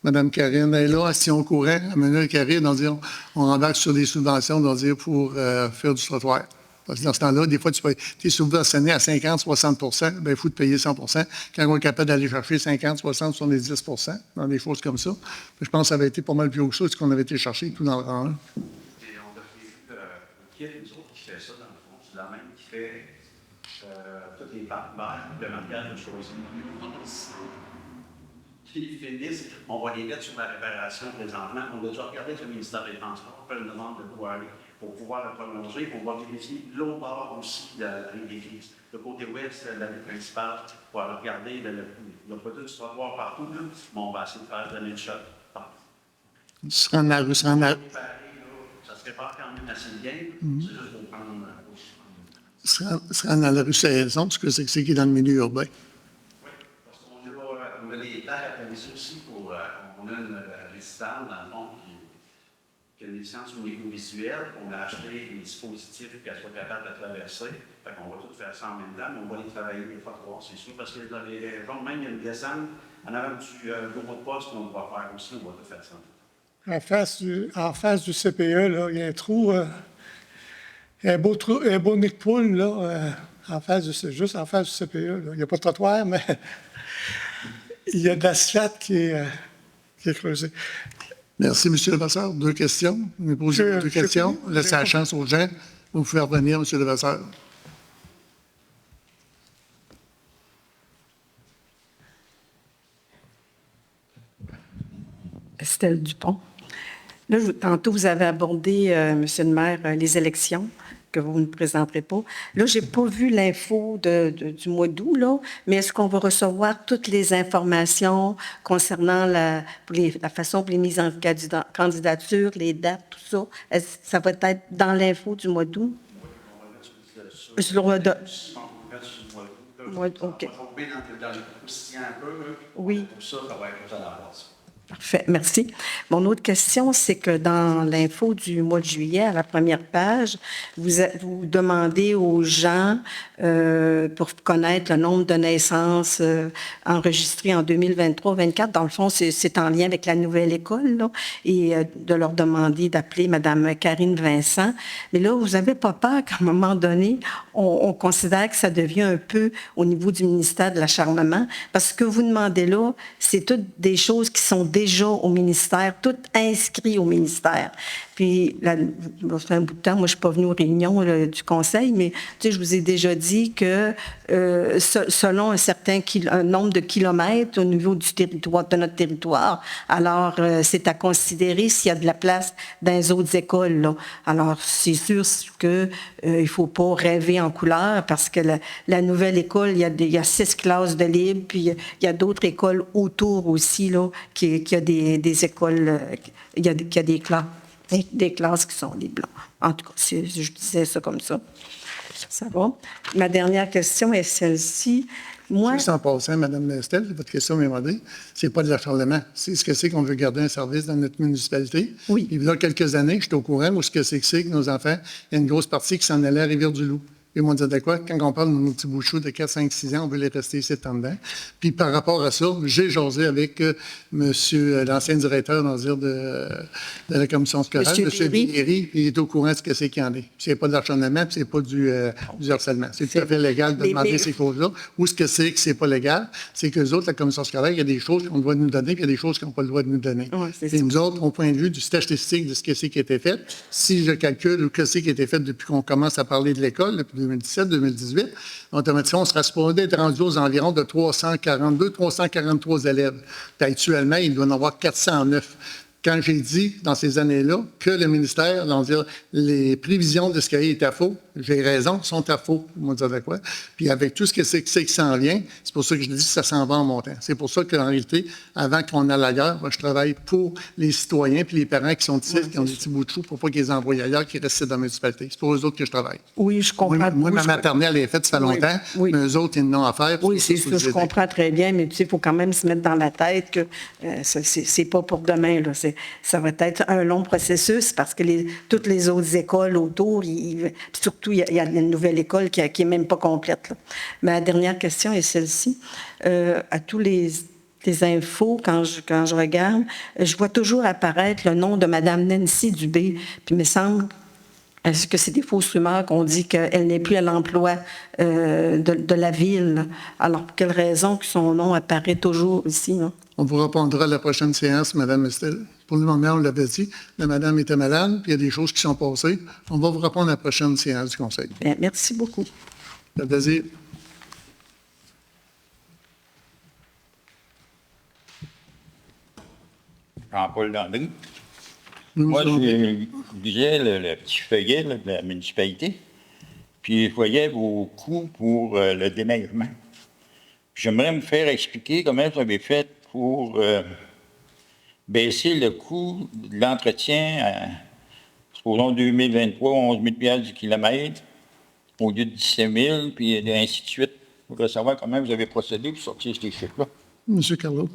Mme Karine est là, si on courait, à mesure qu'elle arrive, on embarque sur des subventions, pour faire du trottoir. Parce que dans ce temps-là, des fois, tu es subventionné à 50-60 bien, il faut te payer 100 quand on est capable d'aller chercher 50, 60, 70 dans des choses comme ça. Puis je pense que ça avait été pas mal plus haut que ça, ce qu'on avait été chercher tout dans le rang 1. Et on a prévu qu'il y a nous autres qui fait ça, dans le fond. C'est la même qui fait toutes les partenaires, le mariage de choisir. Qui finissent, on va les mettre sur la réparation présentement. On a déjà regardé avec le ministère des Transports, on fait une demande de pouvoir aller pour pouvoir la prolonger. On va vérifier l'autre bord aussi de la rue d'église. Le côté ouest de la rue principale, pour aller regarder. Il n'y a pas tout se voir partout, là, mais on va essayer de faire donner le shot partout. Ce sera en rue, Ça se prépare quand même assez bien. C'est juste pour prendre sera dans la rue Saison, ce que c'est qui est dans le milieu urbain. Oui, parce qu'on a des terres à connaître aussi pour. On a une résidence, dans le fond, qui a une licence au niveau visuel. On a acheté des dispositifs pour qu'elle soit capable de traverser. Fait qu'on va tout faire ça en même temps, mais on va les travailler des fois pour voir, c'est sûr. Parce que dans les régions, même il y a une descente en avant du bureau de poste qu'on va faire aussi, on va tout faire ça. En face du CPE, là, il y a un trou, un beau nid de poule, là, juste en face du CPE. Là. Il n'y a pas de trottoir, mais il y a de l'asphalte qui est creusé. Merci, M. Levasseur. 2 questions. Vous posez 2 questions. Laissez la chance aux gens. Vous pouvez revenir, M. Levasseur. Estelle Dupont. Là, tantôt, vous avez abordé, Monsieur le maire, les élections que vous ne présenterez pas. Là, je n'ai pas vu l'info du mois d'août, là, mais est-ce qu'on va recevoir toutes les informations concernant la façon pour les mises en candidature, les dates, tout ça? Est-ce que ça va être dans l'info du mois d'août? Sur le OK. On va tomber dans le quotidien un peu. Oui. Tout ça, ça va être à la base. Parfait, merci. Mon autre question, c'est que dans l'info du mois de juillet, à la première page, vous demandez aux gens, pour connaître le nombre de naissances enregistrées en 2023-24, dans le fond, c'est en lien avec la nouvelle école, là, et de leur demander d'appeler Mme Karine Vincent. Mais là, vous n'avez pas peur qu'à un moment donné, on considère que ça devient un peu au niveau du ministère de l'acharnement, parce que vous demandez là, c'est toutes des choses qui sont déjà au ministère, tout inscrit au ministère. Puis, ça fait un bout de temps, moi, je ne suis pas venue aux réunions du conseil, mais tu sais, je vous ai déjà dit que selon un nombre de kilomètres au niveau du territoire, de notre territoire, alors c'est à considérer s'il y a de la place dans les autres écoles, là. Alors, c'est sûr qu'il ne faut pas rêver en couleur parce que la nouvelle école, il y a 6 classes de libre, puis il y a d'autres écoles autour aussi, là, qui a des écoles, il y a des classes qui sont libres. En tout cas, je disais ça comme ça. Ça va. Ma dernière question est celle-ci. Moi, Juste en passant, Mme Estelle, votre question m'est demandée, c'est pas de l'acharnement. C'est ce que c'est qu'on veut garder un service dans notre municipalité. Oui. Il y a quelques années, j'étais au courant où ce que c'est que nos enfants, il y a une grosse partie qui s'en allait à Rivière-du-Loup. Ils m'ont dit de quoi? Quand on parle de nos petits bouchots de 4, 5, 6 ans, on veut les rester ici en dedans. Puis par rapport à ça, j'ai jasé avec monsieur l'ancien directeur de la commission scolaire, Monsieur M. Derry. Derry, puis il est au courant de ce que c'est qu'il y en est. C'est pas de l'acharnement, puis c'est pas du harcèlement. C'est tout à fait légal de Mais- demander mais- ces choses-là. Ou ce que c'est pas légal, c'est que les autres, la commission scolaire, il y a des choses qu'on doit nous donner, puis il y a des choses qu'on n'a pas le droit de nous donner. Ouais, c'est Puis ça. nous autres, au point de vue du statistique de ce que c'est qui a été fait, si je calcule ce que c'est qui a été fait depuis qu'on commence à parler de l'école, depuis 2017, 2018, automatiquement, on sera supposé être rendu aux environs de 342, 343 élèves. Puis actuellement, il doit y en avoir 409. Quand j'ai dit, dans ces années-là, que le ministère, on va dire, les prévisions de ce qui était faux, j'ai raison, sont à faux, on va dire quoi. Puis avec tout ce que c'est qui s'en vient, c'est pour ça que je dis que ça s'en va en montant. C'est pour ça qu'en réalité, avant qu'on aille ailleurs, moi, je travaille pour les citoyens puis les parents qui sont ici, qui ont des petits bouts de chou, pour pas qu'ils les envoient ailleurs, qu'ils restent dans la municipalité. C'est pour eux autres que je travaille. oui, je comprends. Moi, Oui, ma je- maternelle est faite, ça fait Oui, longtemps, oui. mais eux autres, ils n'ont à faire. Oui, c'est ça, ça, je comprends très bien, mais tu sais, il faut quand même se mettre dans la tête que c'est pas pour demain, là. Ça va être un long processus parce que toutes les autres écoles autour, puis surtout, il y a une nouvelle école qui est même pas complète, là. Ma dernière question est celle-ci. À tous les infos, quand je regarde, je vois toujours apparaître le nom de Mme Nancy Dubé, puis il me semble. Est-ce que c'est des fausses rumeurs qu'on dit qu'elle n'est plus à l'emploi de la ville? Alors, pour quelle raison que son nom apparaît toujours ici? Hein? On vous répondra à la prochaine séance, Mme Estelle. Pour le moment, on l'avait dit, la madame était malade, puis il y a des choses qui sont passées. On va vous répondre à la prochaine séance du Conseil. Bien, merci beaucoup. Ça fait plaisir. Jean-Paul Landry. Nous Moi, sommes- je lisais le petit feuillet là, de la municipalité, puis je voyais vos coûts pour le déneigement. J'aimerais me faire expliquer comment vous avez fait pour baisser le coût de l'entretien à, supposons, 2023, 11 000 $ du kilomètre, au lieu de 17 000, puis ainsi de suite. Je voudrais savoir comment vous avez procédé pour sortir ces chiffres-là. M. Carlo.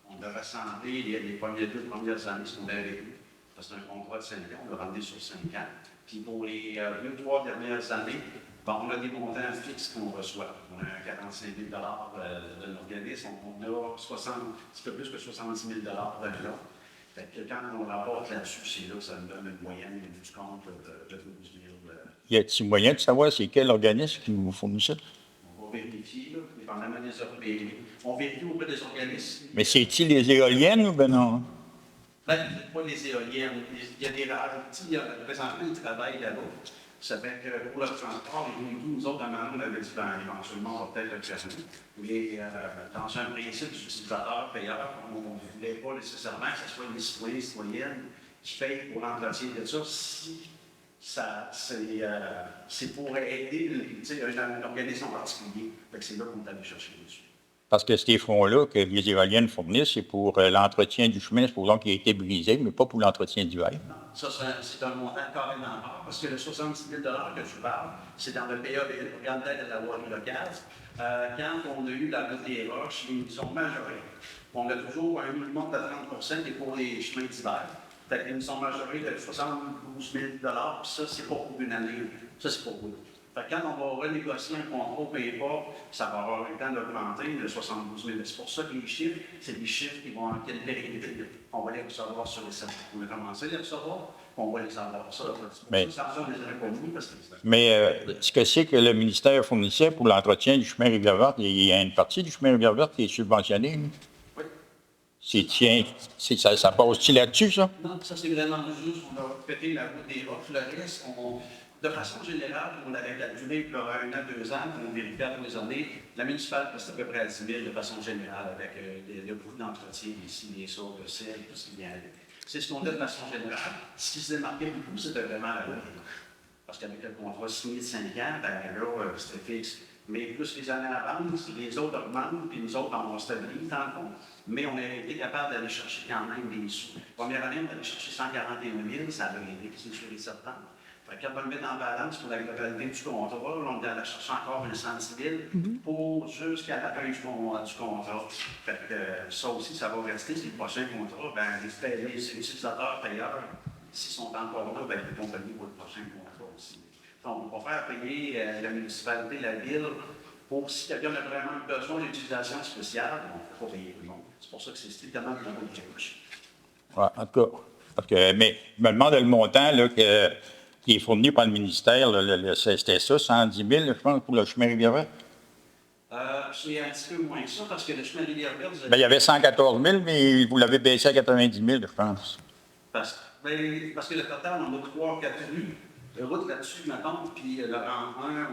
On a rassemblé les deux premières années, ce qu'on avait eu. Parce que c'est un contrat de 5 ans, on l'a ramené sur 5 ans. Puis pour les 2-3 dernières années, on a des montants fixes qu'on reçoit. On a un 45 000 de l'organisme, on a 60, un petit peu plus que 70 000 d'environ. Fait que quand on rapporte là-dessus, c'est là que ça nous donne une moyenne du compte de 12 000. Y a-t-il moyen de savoir c'est quel organisme qui vous fournit ça? On va vérifier, là, dépendamment des organismes. On vérifie auprès des organismes. Mais c'est-il les éoliennes ou ben non? Ben, peut-être pas les éoliennes. Il y a des ralentis. Présentement, ils travaillent là-bas. Ça fait que pour le transport, nous autres, à un moment, on avait dit, éventuellement, on va peut-être le faire. Mais dans un principe utilisateur-payeur, on ne voulait pas nécessairement que ce soit les citoyens et citoyennes qui payent pour l'entretien de ça. Si c'est pour aider un organisme en particulier. Fait que c'est là qu'on est allé chercher dessus. Parce que ces fonds-là que les éoliennes fournissent, c'est pour l'entretien du chemin, supposons qu'il a été brisé, mais pas pour l'entretien du verre. Ça, c'est un montant carrément rare, parce que le 66 000 que tu parles, c'est dans le PAB, le programme d'aide à la voirie locale. Quand on a eu la route des roches, ils sont majorés. On a toujours un minimum de 30 qui est pour les chemins d'hiver. Fait qu'ils sont majorés de 72 000 puis ça, c'est pas pour une année. Ça, c'est pour vous. Fait que quand on va renégocier un contrat, peu importe, ça va avoir le temps d'augmenter de 72 000. C'est pour ça que les chiffres, c'est des chiffres qui vont en quelle période. On va les recevoir sur les 7. On va commencer à les recevoir, on va les avoir. Ça, Mais- ça, on les aurait pas mis parce que Mais ce que c'est que le ministère fournissait pour l'entretien du chemin Rivière-Verte, il y a une partie du chemin Rivière-Verte qui est subventionnée. Là. oui. Ça passe-t-il là-dessus, ça? Non, ça c'est vraiment juste, on a pété la route des roches. Le reste, de façon générale, on avait calculé pour 1 an, 2 ans, on vérifiait à tous les années, la municipale reste à peu près à 10 000 de façon générale avec le coût d'entretien ici, les sauts de sel, tout ce qui vient avec. C'est ce qu'on a de façon générale. Ce qui se démarquait beaucoup, c'était vraiment la route. Parce qu'avec le contrat signé de 5 ans, ben là, c'était fixe. Mais plus les années avancent, les autres augmentent, puis nous autres, on stabilise dans le fond. Mais on a été capable d'aller chercher quand même des sous. La première année, on est allé chercher 141 000, ça a aidé, c'est sûr et certain. Fait que quand on le met dans la balance pour la globalité du contrat, on est allé chercher encore un 110 000 pour jusqu'à la fin du contrat. Fait que ça aussi, ça va rester. C'est le prochain contrat. Ben, les utilisateurs payeurs, s'ils sont encore là, ben, ils vont payer pour le prochain contrat aussi. Donc, on va faire payer la municipalité, la ville, pour si quelqu'un a vraiment besoin d'utilisation spéciale, on ne fait pas payer tout le monde. C'est pour ça que c'est strictement le niveau de cash. Ouais, en tout cas. Parce que, mais je me demande le montant là, qui est fourni par le ministère. Là, c'était ça, 110 000, je pense, pour le chemin Rivière-Verte. C'est un petit peu moins que ça, parce que le chemin Rivière-Verte... Ben, il y avait 114 000, mais vous l'avez baissé à 90 000, je pense. Parce que le total, on a 3-4 rues. Le route là-dessus, mettons, puis le rang 1,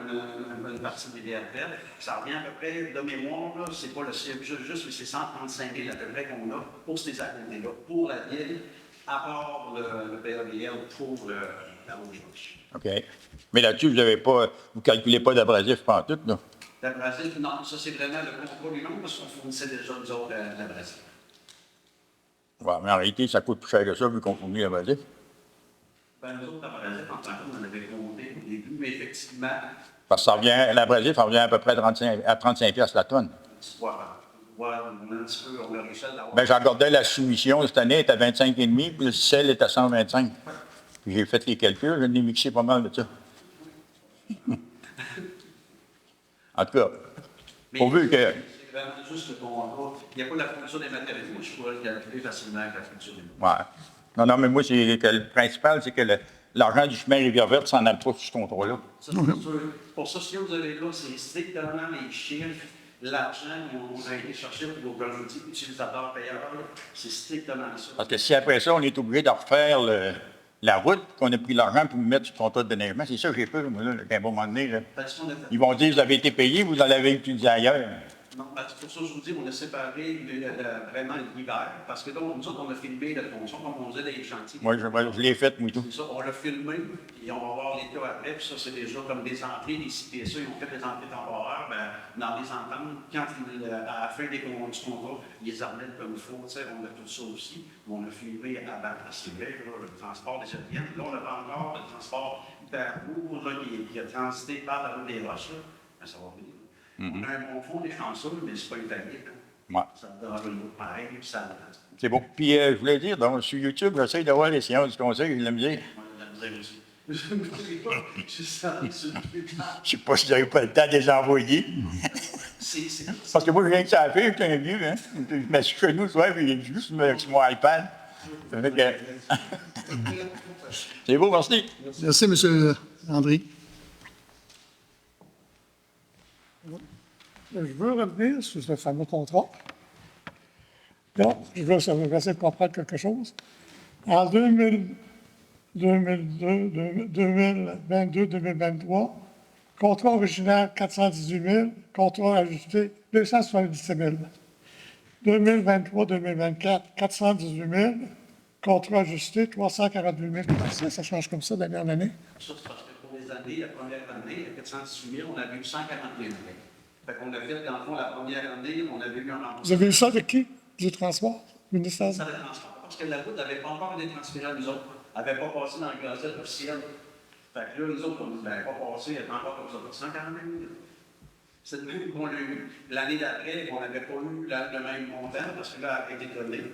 on a une partie de Rivière-Verte. Ça revient à peu près, de mémoire, là, c'est pas le CFG juste, mais c'est 135 000 à peu près qu'on a pour ces années-là, pour la ville, à part le PABL pour la Rouge. OK. Mais là-dessus, vous ne calculez pas d'abrasif tout, là? L'abrasif, non, ça c'est vraiment le contrôle lui-même, parce qu'on fournissait déjà, nous autres, l'abrasif. Ouais, mais en réalité, ça coûte plus cher que ça, vu qu'on fournit l'abrasif. Ben, nous autres, l'abrasif, en tant que on avait compté au début, mais effectivement, Parce que l'abrasif, ça revient à peu près à 35 piastres la tonne. on a un petit peu, on a réussi à l'avoir. Ben, j'ai regardé la soumission cette année, elle est à 25,5, puis le sel est à 125. Puis j'ai fait les calculs, j'en ai mixé pas mal de ça. En tout cas, pourvu que... C'est vraiment juste le contrat. Il n'y a pas la fourniture des matériaux. Je pourrais le calculer facilement avec la fourniture des matériaux. Ouais. Non, mais moi, c'est que le principal, c'est que l'argent du chemin Rivière-Verte s'en a pas sur ce contrat-là. Ça, c'est sûr. Pour ça, ce que vous avez là, c'est strictement les chiffres, l'argent qu'on a été chercher pour vos utilisateurs payeurs. C'est strictement ça. Parce que si après ça, on est obligé de refaire la route, qu'on a pris l'argent pour mettre sur le contrat de déneigement, c'est ça que j'ai peur, moi, là, qu'à un moment donné, là, Parce qu'on a fait- ils vont dire, vous avez été payé, vous en avez utilisé ailleurs. Non, parce que pour ça, je vous dis, on a séparé vraiment l'hiver. Parce que donc, nous autres, on a filmé la fonction, comme on disait, des chantiers. Moi, je l'ai fait, moi, tout. C'est ça, on l'a filmé, et on va voir les cas après, puis ça, c'est déjà comme des entrées, des CPSA, ils ont fait des entrées temporaires, ben, dans les ententes, quand à la fin du contrat, ils les remettent comme il faut, tu sais, on a tout ça aussi, on a filmé avant, c'est vrai, là, le transport des avions, là, on a pas encore le transport hyper court, là, qui a transité par la route des roches, là, ben, ça va venir. On a un bon fond des chanceux, mais c'est pas italien, hein. Ouais. Ça donne un autre pareil, puis ça... C'est bon. Puis, je voulais dire, donc, sur YouTube, j'essaie d'avoir les séances du conseil, je l'aime bien. Je sais pas si j'aurais pas le temps de les envoyer. Parce que moi, je viens que ça a fait, je suis un vieux, hein. Je me suis chez nous, ce soir, puis j'ai juste sur mon iPad. Ça fait que... C'est beau, merci. Merci, M. André. Je veux revenir sur ce fameux contrat. Là, je vais essayer de comprendre quelque chose. En 2022-2023, contrat original 418 000, contrat ajusté 277 000. 2023-2024, 418 000, contrat ajusté 348 000. Ça change comme ça d'année en année. Ça, c'est parce que pour les années, la première année, à 418 000, on avait eu 140 000. Fait qu'on a fait, dans le fond, la première année, on avait eu un remboursement. Vous avez eu ça de qui? Du transport? Ministère? Ça, le transport, parce que la route n'avait pas encore été transférée à nous autres. Elle n'avait pas passé dans le gazette officiel. Fait que là, nous autres, on n'avait pas passé, elle était encore comme ça, 140 000. C'est le même qu'on l'a eu. L'année d'après, on n'avait pas eu le même montant, parce que là, elle a été donnée.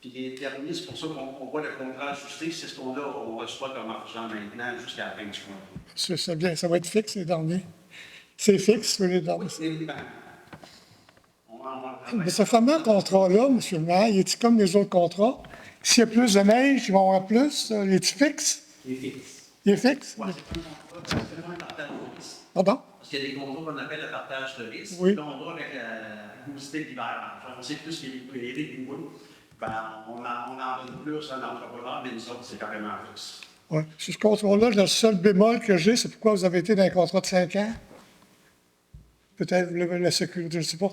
Puis les derniers, c'est pour ça qu'on voit le contrat ajusté, c'est ce qu'on reçoit comme argent maintenant jusqu'à la fin du mois. C'est bien, ça va être fixe les derniers. C'est fixe les derniers. Mais ce fameux contrat-là, M. le maire, il est comme les autres contrats? S'il y a plus de neige, ils vont avoir plus? Il est fixe? Il est fixe. Il est fixe? Oui, c'est un partage de risque. Pardon? Parce qu'il y a des contrats qu'on appelle le partage de risque. Oui. Là, on va avec la humidité de l'hiver. On sait plus qu'il y a des rigoureux. Ben, on en donne plus à l'entrepreneur, mais nous autres, c'est carrément fixe. Oui. Sur ce contrat-là, le seul bémol que j'ai, c'est pourquoi vous avez été dans un contrat de 5 ans? Peut-être la sécurité, je ne sais pas.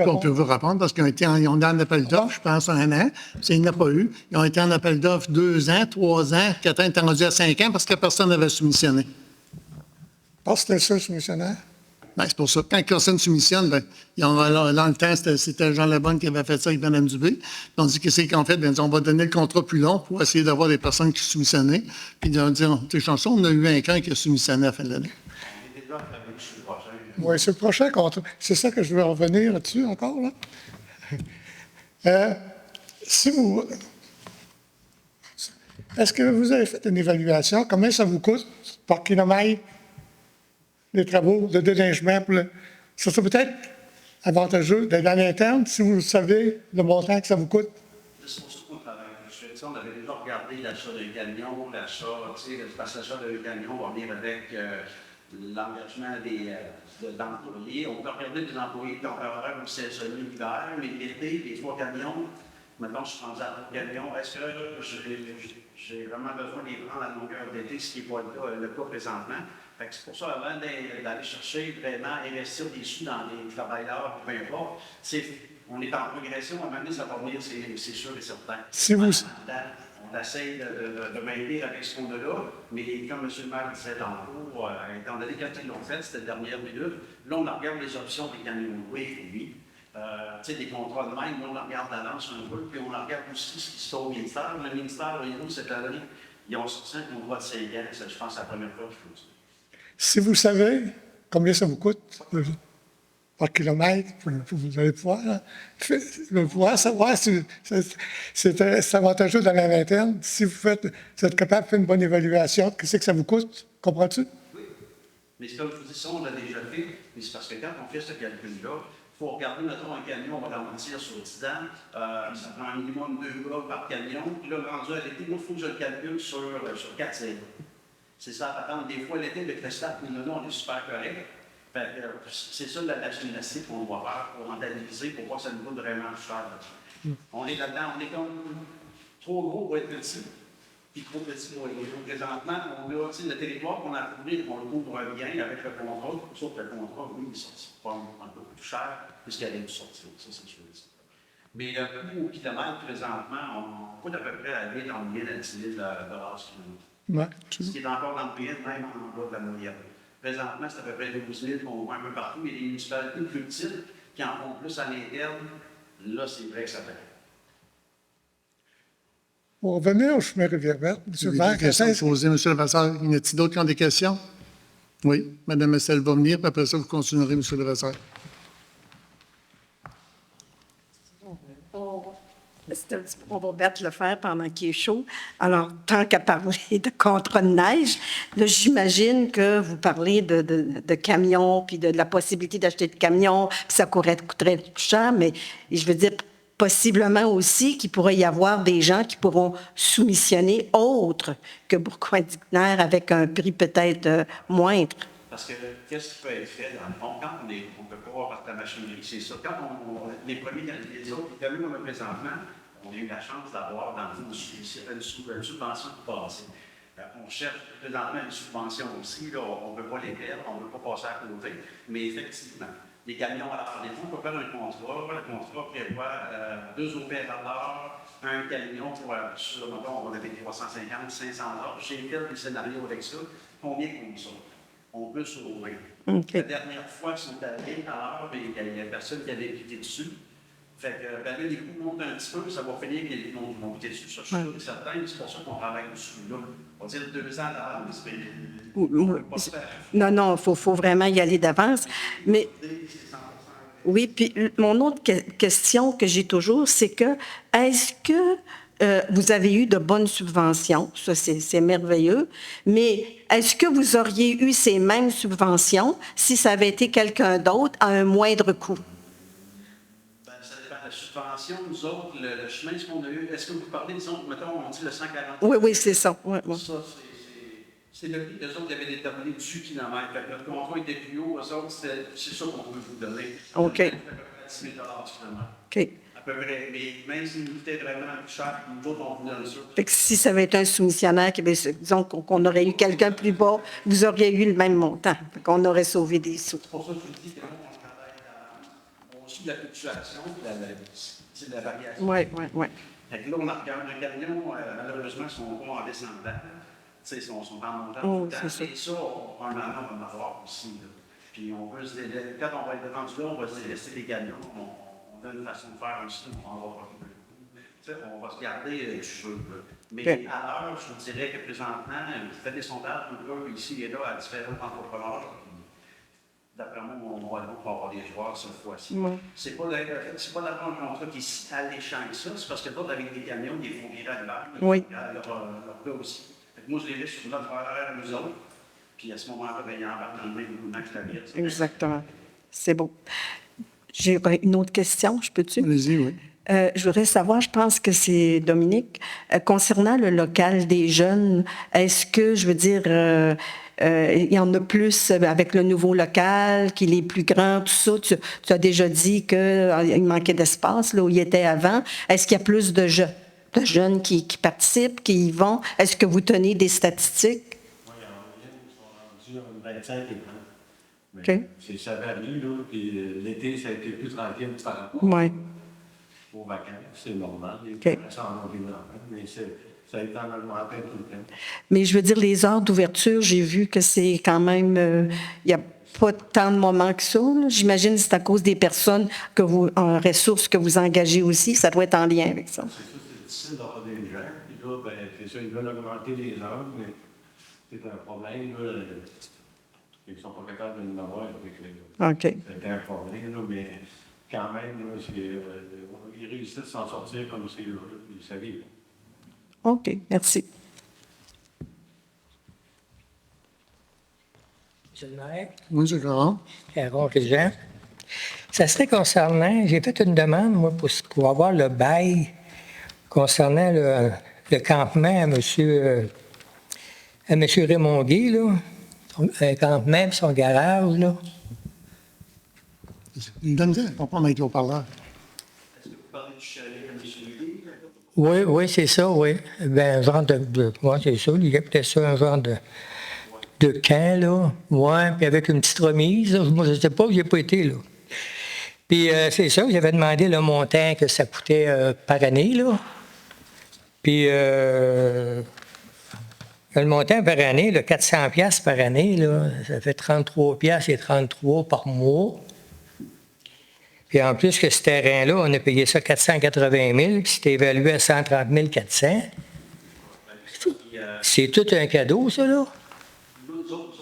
On peut vous répondre parce qu'ils ont été en appel d'offres, je pense, 1 an. Il n'y en a pas eu. Ils ont été en appel d'offres 2 ans, 3 ans, 4 ans, ils étaient rendus à 5 ans parce que personne n'avait soumissionné. Parce que c'était le seul soumissionnaire. Ben, c'est pour ça. Quand personne soumissionne, ben, dans le temps, c'était Jean Lebonne qui avait fait ça avec Mme Dubé. Tandis que c'est qu'en fait, ben, on va donner le contrat plus long pour essayer d'avoir des personnes qui soumissionnaient. Puis de dire, tes chansons, on a eu un camp qui a soumissionné à la fin de l'année. Oui, c'est le prochain contrat. C'est ça que je veux revenir là-dessus encore, là. Est-ce que vous avez fait une évaluation? Combien ça vous coûte par kilomètre les travaux de déneigement? Ça serait peut-être avantageux d'être à l'interne si vous savez le montant que ça vous coûte. C'est pour ça qu'on travaille. On avait déjà regardé l'achat d'un camion, parce que l'achat d'un camion va venir avec l'engagement d'employés. On peut regarder des employés temporaires au CSE l'hiver, mais l'été, les 3 camions, maintenant je suis rendu à 3 camions. Est-ce que j'ai vraiment besoin de les prendre à longueur d'été, ce qui n'est pas le cas présentement? Fait que c'est pour ça, avant d'aller chercher vraiment investir des sous dans les travailleurs, peu importe, on est en progression, à un moment donné, ça va venir, c'est sûr et certain. Si vous... On essaie de maintenir avec ce qu'on a là, mais comme M. le maire disait tantôt, étant donné quand ils l'ont fait, c'était la dernière minute, là, on regarde les options des camions loués, oui. Tu sais, des contrats de même, on regarde d'avance un peu, puis on regarde aussi ce qui se fait au ministère. Le ministère, nous, cette année, ils ont sorti un contrat de 5 ans, c'est, je pense, la première fois qu'il faut dire. Si vous savez combien ça vous coûte par kilomètre, vous allez pouvoir savoir si c'est avantageux dans l'interne. Si vous êtes capable de faire une bonne évaluation, qu'est-ce que ça vous coûte? Comprends-tu? Oui. Mais c'est comme je vous dis, ça, on l'a déjà fait, mais c'est parce que quand on fait ce calcul-là, il faut regarder, mettons, un camion, on va l'amortir sur 10 ans, ça prend un minimum 2 gars par camion, puis là, rendu à l'été, moi, il faut que je le calcule sur 4 saisons. C'est ça, par exemple, des fois, l'été, avec le staff qu'on a là, on est super correct. C'est ça la gymnastique qu'on doit faire pour rentabiliser, pour voir si ça nous coûte vraiment cher. On est là-dedans, on est comme trop gros pour être petit, puis trop petit pour être gros. Présentement, on a aussi le territoire qu'on a à couvrir, on le couvre bien avec le contrat, sauf que le contrat, oui, il sort pas un peu plus cher, puisqu'il allait nous sortir, ça c'est sûr. Mais le coût au kilomètre, présentement, on coûte à peu près à 8 en moyenne à 10 000 de base kilomètre. Ouais. Ce qui est encore dans le moyenne, même en bas de la moyenne. Présentement, c'est à peu près 12 000 qu'on voit un peu partout, mais les municipalités plus petites qui en font plus à l'interne, là, c'est vrai que ça fait. Pour revenir au chemin Rivière-Verte, M. le maire, Poser, M. Levasseur. Y en a-t-il d'autres qui ont des questions? Oui. Mme Messel va venir, puis après ça, vous continuerez, M. Levasseur. On va mettre le faire pendant qu'il est chaud. Alors, tant qu'à parler de contrat de neige, là, j'imagine que vous parlez de camions, puis de la possibilité d'acheter de camions, puis ça coûterait cher, mais je veux dire, possiblement aussi qu'il pourrait y avoir des gens qui pourront soumissionner autres que Bourgoin-Dickner avec un prix peut-être moindre. Parce que qu'est-ce qui peut être fait dans le fond quand on ne peut pas voir la machinerie? C'est ça. Quand les premiers, les autres, les camions présentement, on a eu la chance d'avoir dans le fond une subvention qui passait. On cherche présentement une subvention aussi. Là, on ne peut pas les perdre, on ne peut pas passer à côté. Mais effectivement, les camions, alors, des fois, on peut faire un contrat. Le contrat prévoit 2 opérateurs, un camion pour, on avait 350, 500 $. J'ai fait des scénarios avec ça. Combien qu'on sort? On peut sauver. Okay. La dernière fois qu'ils sont allés, alors, il y a personne qui avait piqué dessus. Fait que, là, les coûts montent un petit peu, ça va finir que les coûts vont piquer dessus. Ça, je suis sûr et certain, c'est pour ça qu'on travaille dessus. Là. On va dire 2 ans d'avance, mais Non, il faut vraiment y aller d'avance. Mais oui, puis mon autre question que j'ai toujours, c'est que est-ce que vous avez eu de bonnes subventions, ça c'est merveilleux, mais est-ce que vous auriez eu ces mêmes subventions si ça avait été quelqu'un d'autre à un moindre coût? Ben, ça dépend de la subvention. Nous autres, le chemin, ce qu'on a eu, est-ce que vous parlez, disons, mettons, on dit le 140? Oui, c'est ça. Ouais. Ça, c'est le prix. Eux autres, ils avaient déterminé 18 km. Fait que notre contrat était plus haut, eux autres, c'est ça qu'on peut vous donner. OK. Ça fait à peu près 10 000 finalement. OK. À peu près. Mais même si nous coûtait vraiment plus cher, nous autres, on vous donne ça. Fait que si ça avait été un soumissionnaire, disons qu'on aurait eu quelqu'un plus bas, vous auriez eu le même montant. Fait qu'on aurait sauvé des sous. C'est pour ça que je vous dis que nous, on travaille on suit la fluctuation, c'est de la variation. Oui. Fait que là, on a regardé un camion, malheureusement, ils sont pas en descendant. Tu sais, ils sont en montant tout le temps. C'est ça. Et ça, un moment, on va en avoir aussi. Là. Puis on veut quand on va être rendu là, on va se laisser les gagnants. On a une façon de faire aussi, on va se garder du jeu. Mais Okay. à l'heure, je vous dirais que présentement, vous faites des sondages un peu ici et là à différents entrepreneurs. D'après moi, on va avoir des joueurs cette fois-ci. Ouais. C'est pas d'avoir un contrat qui est si alléchant que ça, c'est parce que d'autres, avec des camions, ils font virer à l'hiver. Oui. Leur gars aussi. Fait que moi, je les laisse sur notre horaire à nous autres. Puis à ce moment-là, ben, ils embarquent dans le même mouvement que la mienne. Exactement. C'est beau. J'ai une autre question, je peux-tu? Allez-y, oui. Je voudrais savoir, je pense que c'est Dominique, concernant le local des jeunes, est-ce que, je veux dire, il y en a plus avec le nouveau local, qu'il est plus grand, tout ça? Tu as déjà dit qu'il manquait d'espace là où il était avant. Est-ce qu'il y a plus de jeunes qui participent, qui y vont? Est-ce que vous tenez des statistiques? Oui, il y en a une 25 et 30. OK. Ça varie, là. Puis l'été, ça a été plus tranquille par rapport Oui. aux vacances. C'est normal. Les OK. vacances en ont énormément, mais ça a été en augmentant tout le temps. Mais je veux dire, les heures d'ouverture, j'ai vu que c'est quand même... Il n'y a pas tant de moments que ça. Là. J'imagine que c'est à cause des personnes en ressources que vous engagez aussi. Ça doit être en lien avec ça. C'est ça, c'est difficile d'avoir des gens. Puis là, ben, c'est ça, ils veulent augmenter les heures, mais c'est un problème, là. Ils ne sont pas capables de nous avoir avec les... OK. C'est un problème, là, mais quand même, là, ils réussissent à s'en sortir comme c'est là. Ils savaient. OK. Merci. Monsieur le maire, Oui, M. Caron. Caron Régent. Ça serait concernant, j'ai fait une demande, moi, pour avoir le bail concernant le campement à M. Raymond Guy, là. Un campement, puis son garage, là. Donne-le, on prend avec l'eau-parleur. Est-ce que vous parlez du chalet à M. Lee? Oui, c'est ça, oui. Ben, un genre ouais, c'est ça, il y a peut-être ça, un genre de camp, là. Ouais, puis avec une petite remise, là. Moi, je ne sais pas, je n'ai pas été, là. Puis c'est ça, j'avais demandé le montant que ça coûtait par année, là. Puis le montant par année, le 400 pièces par année, là, ça fait 33 pièces et 33 par mois. Puis en plus que ce terrain-là, on a payé ça 480 000, puis c'était évalué à 130 400. C'est tout un cadeau, ça, là? Nous autres,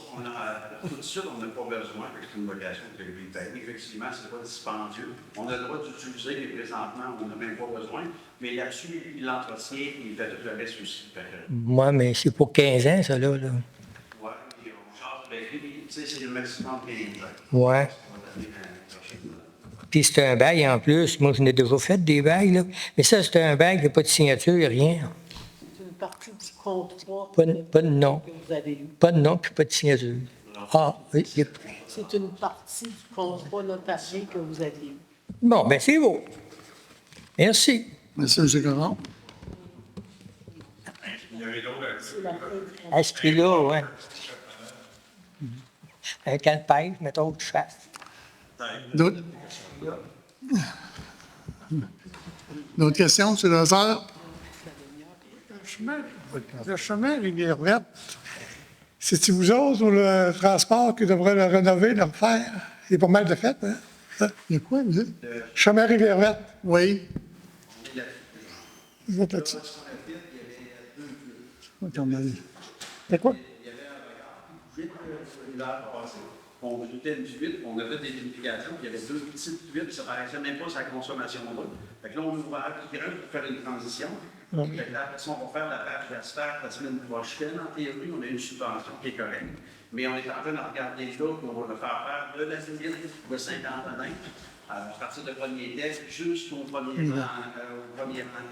tout de suite, on n'a pas besoin, parce que c'est une location que lui paye. Effectivement, c'est pas dispendieux. On a le droit d'utiliser, mais présentement, on n'a même pas besoin. Mais là-dessus, il l'entretient, il fait tout le reste aussi. Moi, mais c'est pour 15 ans, ça, là. Oui, puis on charge avec lui, tu sais, c'est le maximum 15 ans. Ouais. Puis c'est un bail en plus. Moi, je n'ai déjà fait des bails, là. Mais ça, c'est un bail, il n'y a pas de signature, rien. C'est une partie du contrat Pas de nom. que vous avez eu. Pas de nom, puis pas de signature. Ah, oui. C'est une partie du contrat notarié que vous aviez eu. Bon, ben c'est beau. Merci. Merci, M. Caron. À ce prix-là, oui. Un camp de pêche, mettons, de chasse. D'autres? D'autres questions, M. Lazare? Le chemin Rivière-Verte, c'est-tu vous autres ou le transport qui devrait le rénover, le refaire? Il est pas mal de fait, hein? Ça. Il y a quoi, là? Chemin Rivière-Verte, Oui. vous êtes là-dessus. Attendez. C'est quoi? On ajoutait une fuite, on avait des vérifications, puis il y avait 2 petites fuites, puis ça ne paraissait même pas sa consommation d'eau. Fait que là, on ouvre plus grand pour faire une transition. Fait que là, après ça, on va faire la page d'asphalte la semaine prochaine. En théorie, on a une subvention qui est correcte. Mais on est en train de regarder là, puis on va le faire de la ville de Saint-Antonin, à partir de premier test jusqu'au premier rang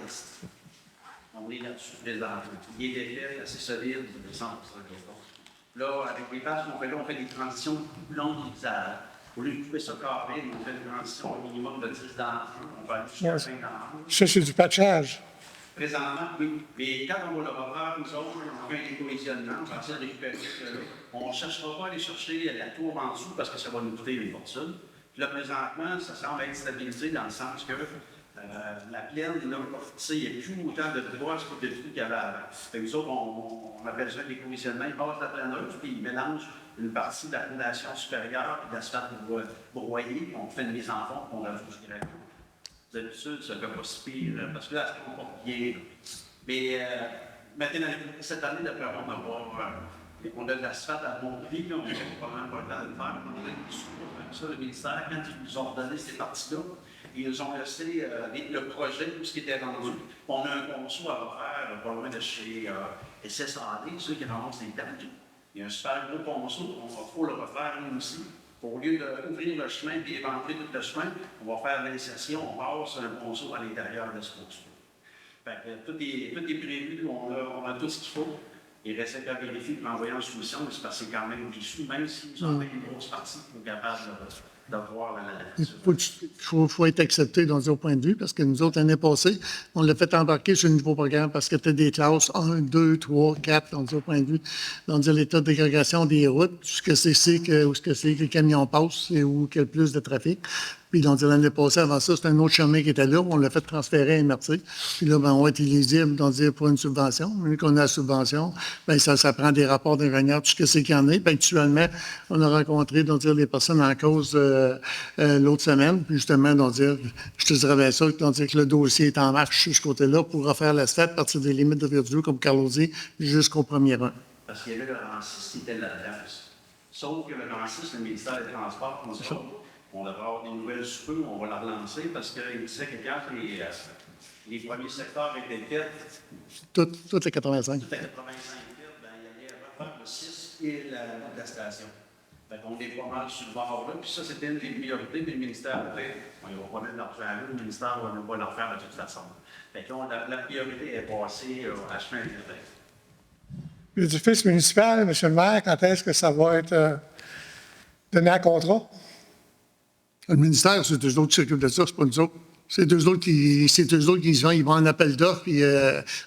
test. On est là-dessus présentement. Il est défait, assez solide, de 100%. Là, avec les pages qu'on fait là, on fait des transitions plus longues d'usage. Au lieu de couper ça carré, on fait une transition au minimum de 10 d'enfants. On va aller jusqu'à 5 enfants. Ça, c'est du patchage. Présentement, oui. Mais quand on va le refaire, nous autres, on fait un décohésionnement, on va essayer de récupérer ça là. On ne cherchera pas à aller chercher la tour en dessous parce que ça va nous coûter une fortune. Puis là, présentement, ça semble être stabilisé dans le sens que La plaine, là, tu sais, il n'y a plus autant de droits de tout qu'il y avait avant. Fait que nous autres, on appelle ça des conditionnements. Ils passent la planeuse, puis ils mélangent une partie de la fondation supérieure, puis l'asphalte broyé, puis on fait une mise en fond, puis on rajoute du gravier. D'habitude, ça ne fait pas si pire, parce que là, ça ne pas bien. Mais maintenant, cette année, d'après, on a de l'asphalte à Montpellier, puis on n'a probablement pas le temps de le faire. On a des sous comme ça, le ministère, quand ils nous ont donné ces parties-là, ils ont resté le projet, tout ce qui était rendu. On a un conso à refaire, pas loin de chez SSAD, ceux qui ramassent les tables. Il y a un super gros conso, il faut le refaire nous aussi. Au lieu d'ouvrir le chemin et éventrer tout le chemin, on va faire l'insertion, on passe un conso à l'intérieur de ce conso. Fait que tout est prévu, on a tout ce qu'il faut. Il restait qu'à vérifier pour envoyer en soumission, mais c'est parce que c'est quand même des sous, même s'ils ont fait une grosse partie, ils sont capables d'avoir Il faut être accepté dans un point de vue, parce que nous autres, l'année passée, on l'a fait embarquer sur le nouveau programme parce que c'était des classes 1, 2, 3, 4, dans un point de vue, dans l'état de dégrégation des routes, ce que c'est que les camions passent et où il y a le plus de trafic. Puis, l'année passée, avant ça, c'était un autre chemin qui était là. On l'a fait transférer à MRC. Puis là, on va être éligible pour une subvention. Mais qu'on a la subvention, bien, ça prend des rapports d'ingénieurs, tout ce que c'est qu'il y en a. Puis, actuellement, on a rencontré les personnes en cause l'autre semaine. Puis, justement, je te dirais bien ça, que le dossier est en marche de ce côté-là pour refaire l'asphalte à partir des limites de Verdure, comme Carlo dit, jusqu'au 1er 1. Parce qu'il y avait le rang 6 qui était là-dedans. Sauf que le rang 6, le ministère des Transports, on devrait avoir des nouvelles sous peu, on va la relancer parce qu'il disait que quand les premiers secteurs étaient faits, toutes les 85. Toutes les 85 faits, ben, il allait refaire le 6 et la station. Fait qu'on est pas mal sur le bord-là, puis ça, c'était une des priorités, puis le ministère a fait, il va pas mettre l'argent là, le ministère va le refaire de toute façon. Fait que la priorité est passée à chemin de L'édifice municipal, M. le maire, quand est-ce que ça va être donné à contrat? Le ministère, c'est eux autres qui s'occupent de ça, c'est pas nous autres. C'est eux autres ils vont en appel d'offres, puis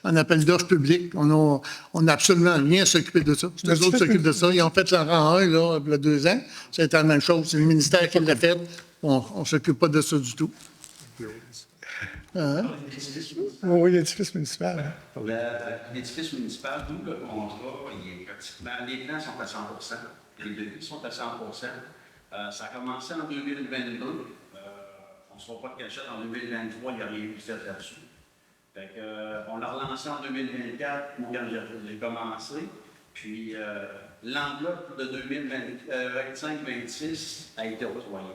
en appel d'offres public. On n'a absolument rien à s'occuper de ça. C'est eux autres qui s'occupent de ça. Ils ont fait le rang 1, là, il y a 2 ans. C'était la même chose. C'est le ministère qui l'a fait. On ne s'occupe pas de ça du tout. Oui, l'édifice municipal. Hein? L'édifice municipal, tout le contrat, il est pratiquement. Les plans sont à 100 les devis sont à 100 ça a commencé en 2022. On ne se fera pas de cachette. En 2023, il n'y a rien eu de fait là-dessus. On l'a relancé en 2024, quand j'ai commencé. Puis l'enveloppe de 2025-26 a été octroyée.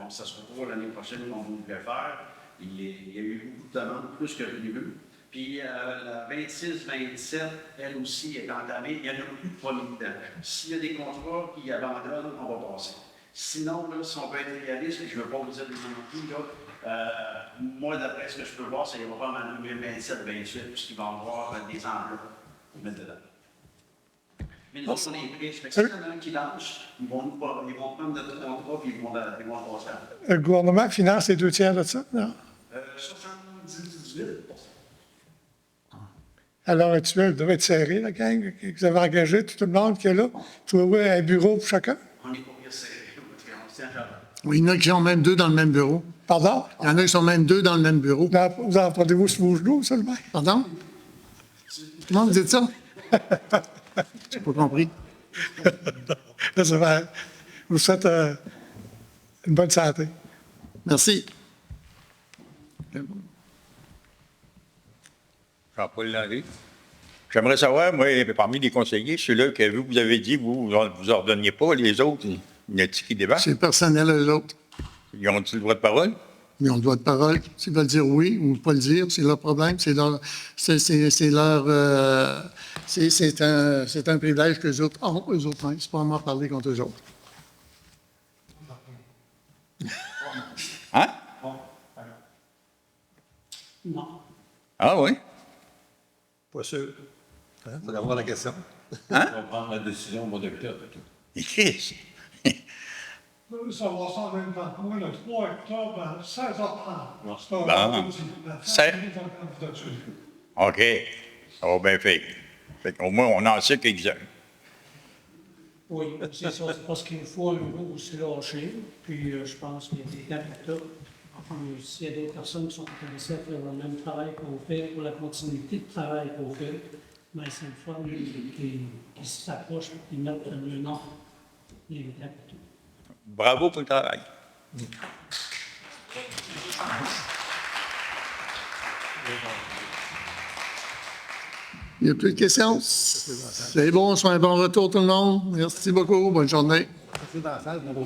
Ça se retrouve l'année prochaine qu'on voulait faire. Il y a eu beaucoup de demandes, plus que prévu. Puis la 26-27, elle aussi est entamée. Il n'y en a plus de premier temps. S'il y a des contrats qui abandonnent, on va passer. Sinon, là, si on peut être réaliste, je ne veux pas vous dire des non-plus, moi, d'après ce que je peux voir, c'est qu'il va pas en 2027-28, puisqu'il va y avoir des enveloppes pour mettre dedans. Mais nous autres, on est prêts. S'il y en a un qui lâche, ils vont prendre notre contrat et ils vont passer. Le gouvernement finance les 2 tiers de ça, non? 78 %. À l'heure actuelle, il devrait être serré, la gang que vous avez engagé, tout le monde qui est là. Trouvez un bureau pour chacun. On est pas bien serré. Oui, il y en a qui sont même 2 dans le même bureau. Pardon? Il y en a qui sont même 2 dans le même bureau. Vous en prenez-vous sur vos genoux seulement? Pardon? Comment vous dites ça? Je n'ai pas compris. Je vous souhaite une bonne santé. Merci. Jean-Paul Landry. J'aimerais savoir, moi, parmi les conseillers, ceux-là que vous avez dit, vous ordonniez pas, les autres, il y a qui débattent? C'est personnel, eux autres. Ils ont-ils le droit de parole? Ils ont le droit de parole. S'ils veulent dire oui ou pas le dire, c'est leur problème. C'est un privilège que les autres ont, eux autres même. C'est pas à moi de parler contre eux autres. Hein? Non. Ah oui? Pas sûr. Il faut avoir la question. Hein? On va prendre la décision au mois d'octobre. Et Chris? Ça va s'en venir dans moi le 3 octobre à 16h30. Bon. OK. Ça va bien fait. Au moins, on en sait quelques-uns. Oui, c'est ça. C'est parce qu'il faut un groupe aussi lâché. Puis je pense qu'il y a des candidats Enfin, s'il y a d'autres personnes qui sont intéressées à faire le même travail qu'on fait, ou la continuité de travail qu'on fait, mais c'est une fois qui s'approchent et qui mettent le nom des capitaux. Bravo pour le travail. Il n'y a plus de questions? C'est bon, soit un bon retour tout le monde. Merci beaucoup. Bonne journée.